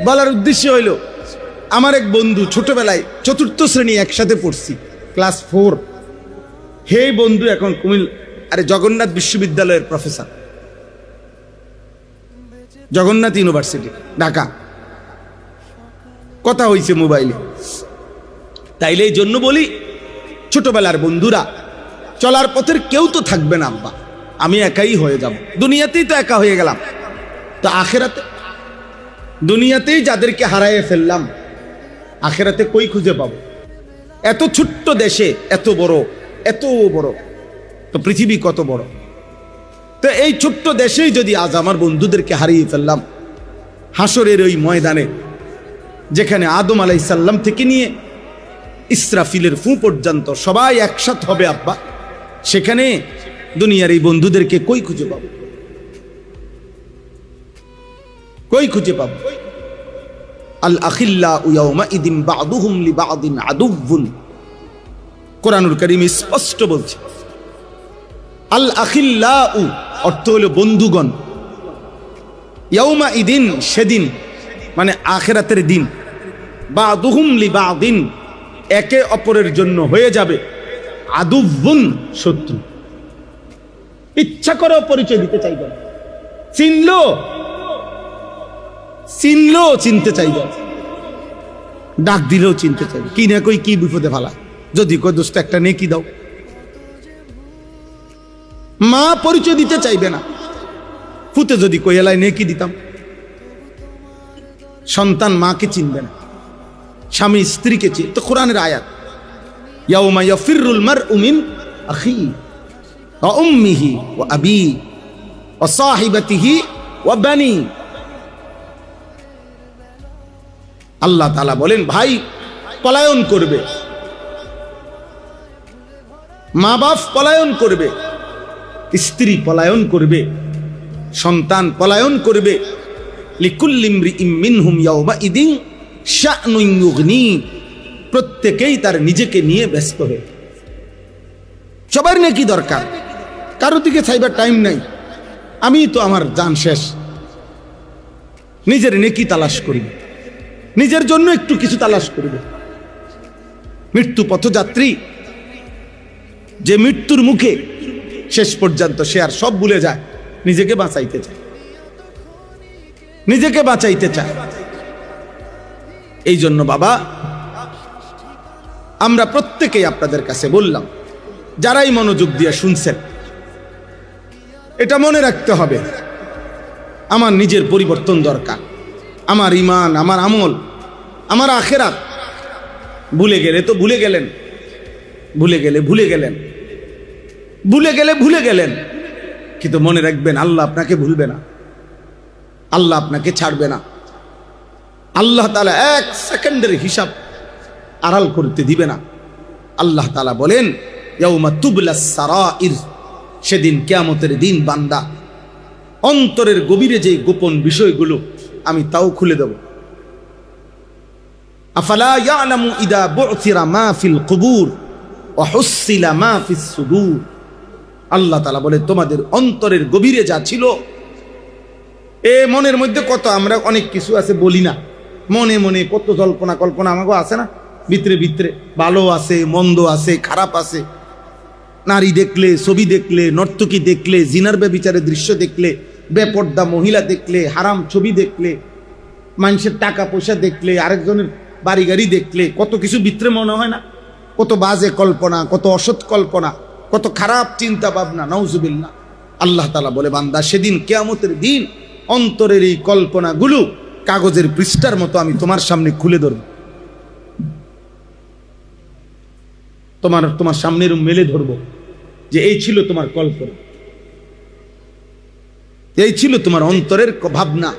বলার উদ্দেশ্য হইল, আমার এক বন্ধু ছোটবেলায় 4th শ্রেণী একসাথে পড়ছি, ক্লাস 4। হে বন্ধু এখন জগন্নাথ বিশ্ববিদ্যালয়ের প্রফেসর, জগন্নাথ ইউনিভার্সিটি ঢাকা, কথা হয়েছে মোবাইলে। তাইলে এই জন্য বলি, ছোটবেলার বন্ধুরা চলার পথের কেউ তো থাকবে না আব্বা, আমি একাই হয়ে যাব। দুনিয়াতেই তো একা হয়ে গেলাম, তো আখেরাতে, দুনিয়াতেই যাদেরকে হারাইয়ে ফেললাম, আখেরাতে কই খুঁজে পাবো? এত ছোট্ট দেশে এত বড় এত বড়, তো পৃথিবী কত বড়। তো এই ছোট্ট দেশেই যদি আজ আমার বন্ধুদেরকে হারিয়ে ফেললাম, হাসরের ওই ময়দানে যেখানে আদম আলাইহিস সালাম থেকে নিয়ে ইসরাফিলের ফু পর্যন্ত সবাই একসাথে হবে আব্বা, সেখানে দুনিয়ার এই বন্ধুদেরকে কই খুঁজে পাবো? কই খুঁজে পাবো? আল আখিল্লাউ ইয়াউমাইদিন বা'দুহুম লিবা'দিন আদুউন, কোরআনুল কারীম স্পষ্ট বলছে। আল আখিল্লাউ অর্থ হলো বন্ধুগণ, ইয়াউমাইদিন সেদিন মানে আখিরাতের দিন, বা'দুহুম লিবা'দিন একে অপরের জন্য হয়ে যাবে আদুউন শত্রু। ইচ্ছা করে পরিচয় দিতে চাইবে না, চিনলেও চিনতে চাইবে, ডাক দিলেও চিনতে চাইবে, কি না কই কি বিপদে ফেলা, যদি কই দোস্ত একটা নেকি দাও। মা পরিচয় দিতে চাইবে না, ফুতে যদি কই এলাই নেকি দিতাম। সন্তান মাকে চিনবে না, স্বামী স্ত্রীকে চিনবে। তো কোরআনের আয়াত, ইয়াউমা ইয়াফিরুল মারউ মিন আখিহি ওয়া উম্মিহি ওয়া আবিহি ওয়া সাহিবাতিহি ওয়া বানি। আল্লাহ তাআলা বলেন ভাই পলায়ন করবে, মা বাপ পলায়ন করবে, স্ত্রী পলায়ন করবে, সন্তান পলায়ন করবে। লিকুল্লি ইমরিইম মিনহুম ইয়াউমাইদিন শা'নুন ইউগনি, প্রত্যেকেই তার নিজেকে নিয়ে ব্যস্ত হয়ে। সবার নেকি দরকার, কারো দিকে চাইবার টাইম নাই। আমি তো আমার জান শেষ, নিজের নেকি তালাশ করিবে, নিজের জন্য একটু কিছু তালাশ করিবে। মৃত্যু পথযাত্রী যে মৃত্যুর মুখে শেষ পর্যন্ত সে আর সব ভুলে যায়, নিজেকে বাঁচাইতে চায়, নিজেকে বাঁচাইতে চায়। এই জন্য বাবা আমরা প্রত্যেকেই আপনাদের কাছে বললাম, যারাই মনোযোগ দিয়ে শুনছেন, এটা মনে রাখতে হবে, আমার নিজের পরিবর্তন দরকার। আমার ঈমান, আমার আমল, আমার আখিরাত ভুলে গেলে তো ভুলে গেলেন, ভুলে গেলে ভুলে গেলেন, ভুলে গেলে ভুলে গেলেন, কিন্তু মনে রাখবেন আল্লাহ আপনাকে ভুলবে না, আল্লাহ আপনাকে ছাড়বে না। আল্লাহ তাআলা এক সেকেন্ডের হিসাব আড়াল করতে দিবে না। আল্লাহ তাআলা বলেন ইয়াউমা তুবলাস সারাইর, সেদিন কিয়ামতের দিন বান্দা অন্তরের গভীরে যে গোপন বিষয়গুলো আমি তাও খুলে দেব। আফালা ইয়ালামু ইদা বু'থিরা মা ফিল কুবুর ওয়া হুসিলা মা ফিস সুদূর। আল্লাহ তাআলা বলে তোমাদের অন্তরের গভীরে যা ছিল, এ মনের মধ্যে কত আমরা অনেক কিছু আছে বলি না, মনে মনে কত জল্পনা কল্পনা আমাকে আছে না, ভিতরে ভিতরে ভালো আছে, মন্দ আছে, খারাপ আছে। নারী দেখলে, ছবি দেখলে, নর্তকী দেখলে, জিনার ব্যভিচারের দৃশ্য দেখলে, বেপর্দা মহিলা দেখলে, হারাম ছবি দেখলে, মানুষের টাকা পয়সা দেখলে, আরেকজনের বাড়ি গাড়ি দেখলে, কত কিছু ভিতরে মনে হয় না, কত বাজে কল্পনা, কত অসৎ কল্পনা, কত খারাপ চিন্তা ভাবনা, নাউজুবিল্লাহ। আল্লাহ তাআলা বলে বান্দা সেদিন কিয়ামতের দিন অন্তরের এই কল্পনাগুলো কাগজের পৃষ্ঠার মতো আমি তোমার সামনে খুলে ধরব, তোমার সামনে মেলে ধরব যে এই ছিল তোমার কল্পনা, এই ছিল তোমার অন্তরের ভাবনা।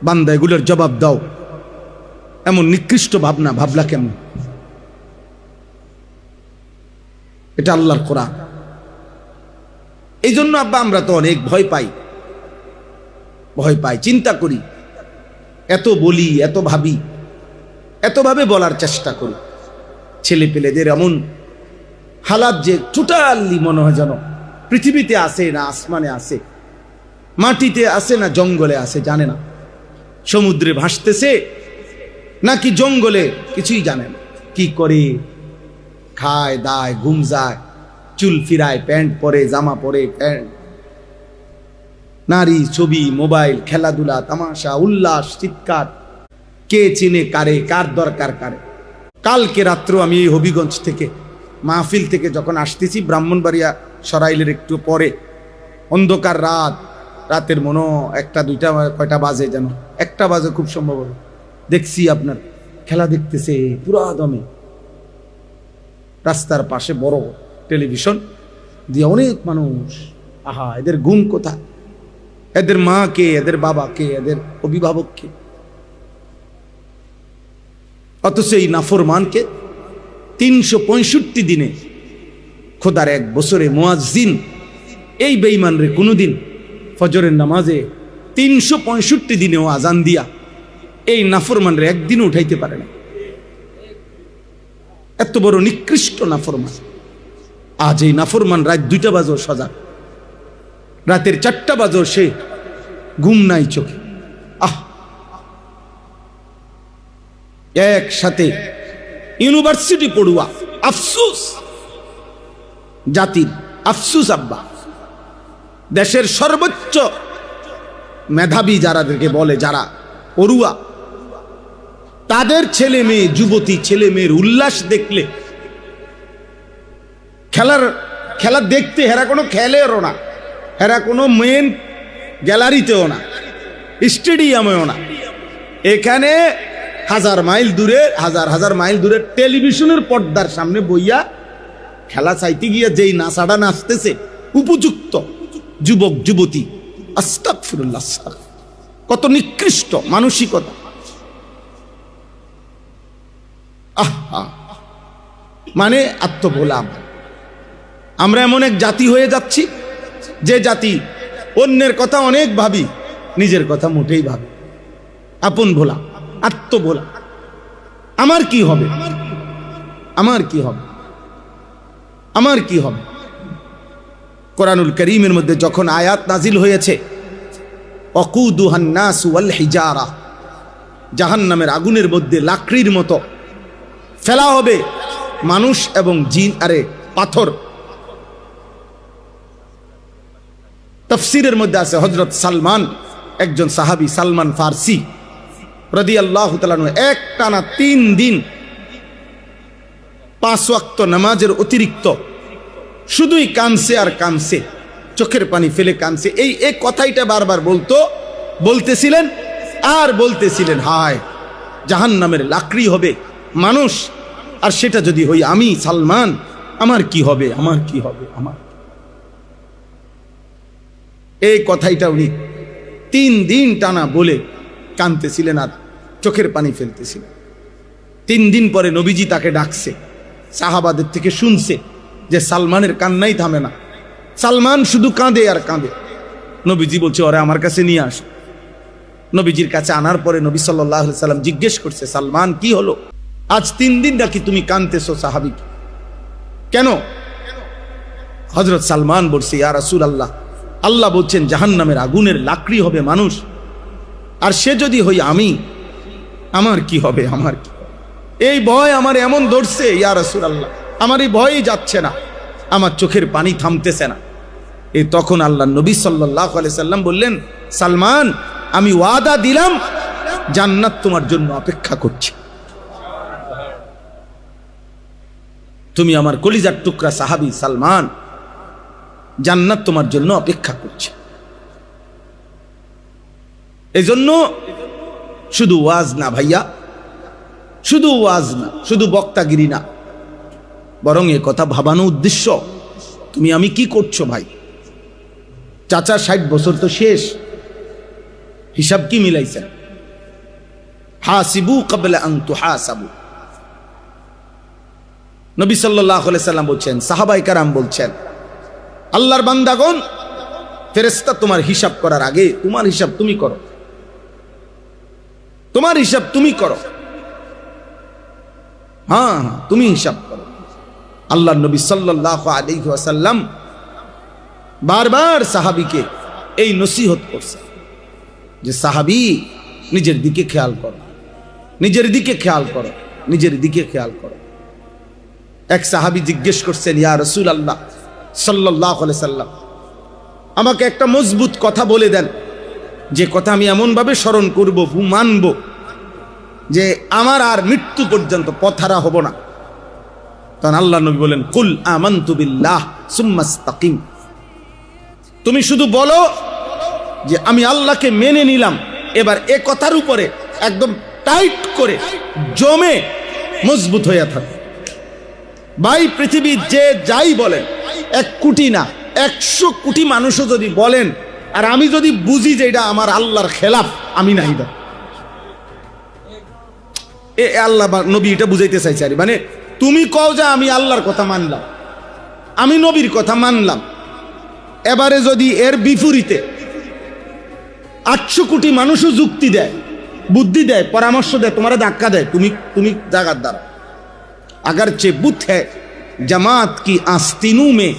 বান্দা এগুলোর জবাব দাও, এমন নিকৃষ্ট ভাবনা ভাবলা কেমন? এটা আল্লাহর কোরআন। এই জন্য আব্বা আমরা তো অনেক ভয় পাই, চিন্তা করি, এত বলি, এত ভাবি, এতভাবে বলার চেষ্টা করি। ছেলে পেলেদের এমন হালাত যে টোটালি মনে হয় যেন পৃথিবীতে আসে না আসমানে আসে, মাটিতে আসে না জঙ্গলে আসে, জানে না সমুদ্রে ভাসতেছে নাকি জঙ্গলে, কিছুই জানে না। কি করে, খায় দায়, ঘুম যায়, চুল ফিরায়, প্যান্ট পরে, জামা পরে, প্যান্ট, নারী, ছবি, মোবাইল, খেলাধুলা, তামাশা, উল্লাস, চিৎকার, কে চিনে কারে, কার দরকার কারে। কালকে রাত্র আমি এই হবিগঞ্জ থেকে মাহফিল থেকে যখন আসতেছি, ব্রাহ্মণবাড়িয়া সরাইলের একটু পরে, অন্ধকার রাত, রাতের মনে 1টা 2টা কয়টা বাজে, যেন 1টা বাজে খুব সম্ভব, দেখছি আপনার খেলা দেখতেছে পুরা দমে, রাস্তার পাশে বড় টেলিভিশন দিয়ে অনেক মানুষ, আহা এদের গুণ কোথায়, এদের মা কে, এদের বাবা কে, এদের অভিভাবক কে? অথচ এই নাফরমানকে 365 দিনে, খোদার 1 বছরে মুয়াজ্জিন এই বেঈমান রে কোনোদিন ফজরের নামাজে 365 দিনেও আজান দিয়া এই নাফরমান রে একদিনও উঠাইতে পারে না। এত বড় নিকৃষ্ট নাফরমান। আজ এই নাফরমান রাত 2টা বাজো সজাগ, রাতের 4টা বাজো সে ঘুম নাই চোখে। একসাথে ইউনিভার্সিটি পড়ুয়া, আফসুস জাতির, আফসুস আব্বা, দেশের সর্বোচ্চ মেধাবী যারাদেরকে বলে, যারা পড়ুয়া, তাদের ছেলে মেয়ে, যুবতী ছেলে মেয়ের উল্লাস দেখলে, খেলা দেখতে হেরা কোনো খেলেও না, হেরা কোনো মেন গ্যালারিতেও না, স্টেডিয়ামেও না, এখানে হাজার হাজার মাইল দূরে টেলিভিশনের পর্দার সামনে বইয়া খেলা চাইতে গিয়ে যেই নাচাটা নাচতেছে উপযুক্ত যুবক যুবতী, আস্তাগফিরুল্লাহ, কত নিকৃষ্ট মানসিকতা। মানে আত্মভোলা। আমরা এমন এক জাতি হয়ে যাচ্ছি যে জাতি অন্যের কথা অনেক ভাবি, নিজের কথা মোটেই ভাবি। আপন ভোলা, আত্মভোলা। আমার কি হবে, আমার কি হবে, আমার কি হবে। কোরআনুল কারীমের মধ্যে যখন আয়াত নাজিল হয়েছে, ওয়াকুদুহান নাস ওয়াল হিজারা, জাহান্নামের আগুনের মধ্যে লাকড়ির মতো ফেলা হবে মানুষ এবং জিন, পাথর। তাফসীরের মধ্যে আছে হযরত সালমান, একজন সাহাবী সালমান ফারসি রাদিয়াল্লাহু তাআলা আনহু, একটানা 3 দিন 5 ওয়াক্ত নামাজের অতিরিক্ত শুধুই কানছে আর কানছে, চোখের পানি ফেলে কানছে। এই কথাইটা বারবার বলতেছিলেন আর বলতেছিলেন, হায় জাহান্নামের লাকড়ি হবে মানুষ, আর সেটা যদি হই আমি সালমান, আমার কি হবে, আমার কি হবে, আমার। এই কথাইটা উনি 3 দিন টানা বলে কাঁদতেছিলেন আর চোখের পানি ফেলতেছিলেন। 3 দিন পরে নবীজি তাকে ডাকছে, সাহাবাদের থেকে শুনছে যে সালমানের কান্নাই থামে না, সালমান শুধু কাঁদে আর কাঁদে। নবীজি বলছে, ওরে আমার কাছে নিয়ে আস। নবীজির কাছে আনার পরে নবী সাল্লাল্লাহু আলাইহি সাল্লাম জিজ্ঞেস করছে, সালমান কি হলো, আজ 3 দিন নাকি তুমি কাঁদতেছো সাহাবী, কেন? হযরত সালমান বলছে, ইয়া রাসূলুল্লাহ, আল্লাহ বলছেন জাহান্নামের আগুনের লাকড়ি হবে মানুষ, আর সে যদি হই আমি, আমার কি হবে, আমার কি? এই ভয় আমার এমন ধরছে ইয়া রাসূলুল্লাহ, আমার এই ভয়ই যাচ্ছে না, আমার চোখের পানি থামতেছে না। এই তখন আল্লাহ নবী সাল্লাল্লাহু আলাইহি সাল্লাম বললেন, সালমান, আমি ওয়াদা দিলাম জান্নাত তোমার জন্য অপেক্ষা করছে। তুমি আমার কলিজার টুকরা সাহাবী সালমান, জান্নাত তোমার জন্য অপেক্ষা করছে। এজন্য শুধু ওয়াজ না ভাইয়া, শুধু ওয়াজ না, শুধু বক্তাগিরি না, বরং এ কথা ভাবানো উদ্দেশ্য তুমি আমি কি করছো ভাই। চাচা 60 বছর তো শেষ, হিসাব কি মিলাইছেন? হাসিবু ক্বাবলা আন তুহাসাবু। নবী সাল্লাল্লাহু আলাইহি সাল্লাম বলছেন, সাহাবায়ে কেরাম বলছেন, আল্লাহর বান্দাগণ, ফেরেশতা তোমার হিসাব করার আগে তোমার হিসাব তুমি করো, তোমার হিসাব তুমি করো। হ্যাঁ, তুমি হিসাব করো। আল্লাহর নবী সাল্লাল্লাহু আলাইহি ওয়াসাল্লাম বারবার সাহাবীকে এই নসিহত করছে যে সাহাবী, নিজের দিকে খেয়াল করো, নিজের দিকে খেয়াল করো, নিজের দিকে খেয়াল করো। এক সাহাবী জিজ্ঞেস করছেন, ইয়া রাসূলুল্লাহ সাল্লাল্লাহু আলাইহি সাল্লাম, আমাকে একটা মজবুত কথা বলে দেন, যে কথা আমি এমন ভাবে স্মরণ করব, মানব, যে আমার আর মৃত্যু পর্যন্ত পথহারা হব না। তখন আল্লাহ নবী বলেন, কুল আমানতু বিল্লাহ সুম্মা ইসতাকিম। তুমি শুধু বলো যে আমি আল্লাহকে মেনে নিলাম, এবার এ কথার উপরে একদম টাইট করে জমে মজবুত হয়ে থাকো। ভাই পৃথিবীর যে যাই বলেন, 1 কোটি না 100 কোটি মানুষও যদি বলেন, আর আমি যদি বুঝি যে এটা আমার আল্লাহর খেলাফ, আমি নাই দা এ আল্লাহ নবী এটা বুঝাইতে চাইছে। আর মানে তুমি কও যে আমি আল্লাহর কথা মানলাম, আমি নবীর কথা মানলাম, এবারে যদি এর বিপরীতে 800 কোটি মানুষও যুক্তি দেয়, বুদ্ধি দেয়, পরামর্শ দেয়, তোমার ধাক্কা দেয়, তুমি জাগার দ্বারা अगरचे बुत है जमात की आस्तीनों में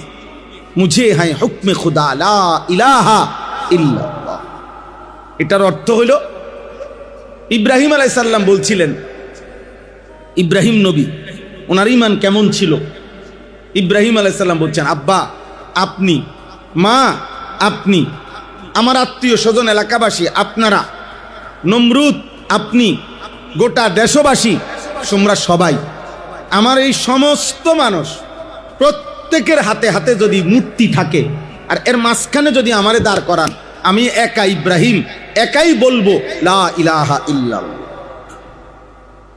मुझे है हुक्म खुदा ला इलाहा इल्लाल्लाह। এটার অর্থ হলো ইব্রাহিম আলাইহিস সালাম বলছিলেন, ইব্রাহিম নবী ওনার ঈমান কেমন ছিল? ইব্রাহিম আলাইহিস সালাম বলছেন, আব্বা আপনি, মা আপনি, আমার আত্মীয় স্বজন এলাকাবাসী আপনারা, নমরুদ আপনি, গোটা দেশবাসী, তোমরা সবাই, আমার এই সমস্ত মানুষ প্রত্যেকের হাতে হাতে যদি মূর্তি থাকে আর এর মাঝখানে যদি আমারে দাঁড় করান, আমি একা ইব্রাহিম একাই বলবো লা ইলাহা ইল্লাল্লাহ,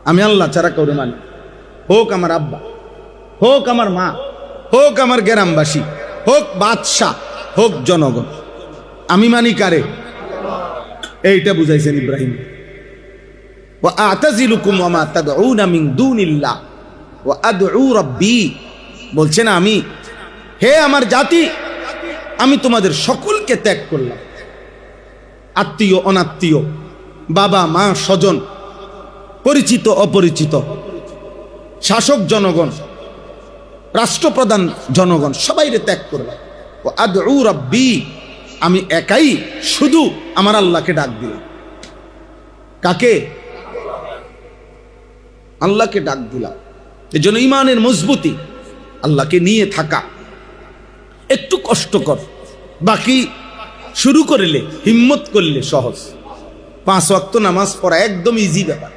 আমি আল্লাহ ছাড়া কাউরে মানি। হোক আমার আব্বা, হোক আমার মা, হোক আমার গ্রামবাসী, হোক বাদশাহ, হোক জনগণ, আমি মানি কারে? এইটা বুঝাইছেন ইব্রাহিম। ওয়া আতাজিলুকুম ওয়া মা তাদউনা মিন দুনিল্লাহ ওয়া আদউ রাব্বি, বলছেন আমি, হে আমার জাতি, আমি তোমাদের সকলকে ত্যাগ করলাম, আত্মীয় অনাত্মীয়, বাবা মা স্বজন, পরিচিত অপরিচিত, শাসক জনগণ, রাষ্ট্রপ্রধান জনগণ, সবাইরে ত্যাগ করলাম। ও আদউ রাব্বি, আমি একাই শুধু আমার আল্লাহকে ডাক দিলাম। কাকে? আল্লাহকে ডাক দিলাম। এজন্য ঈমানের মজবুতি, আল্লাহকে নিয়ে থাকা একটু কষ্টকর, বাকি শুরু করলে হিম্মত করলে সহজ। 5 ওয়াক্ত নামাজ পড়া একদম ইজি ব্যাপার।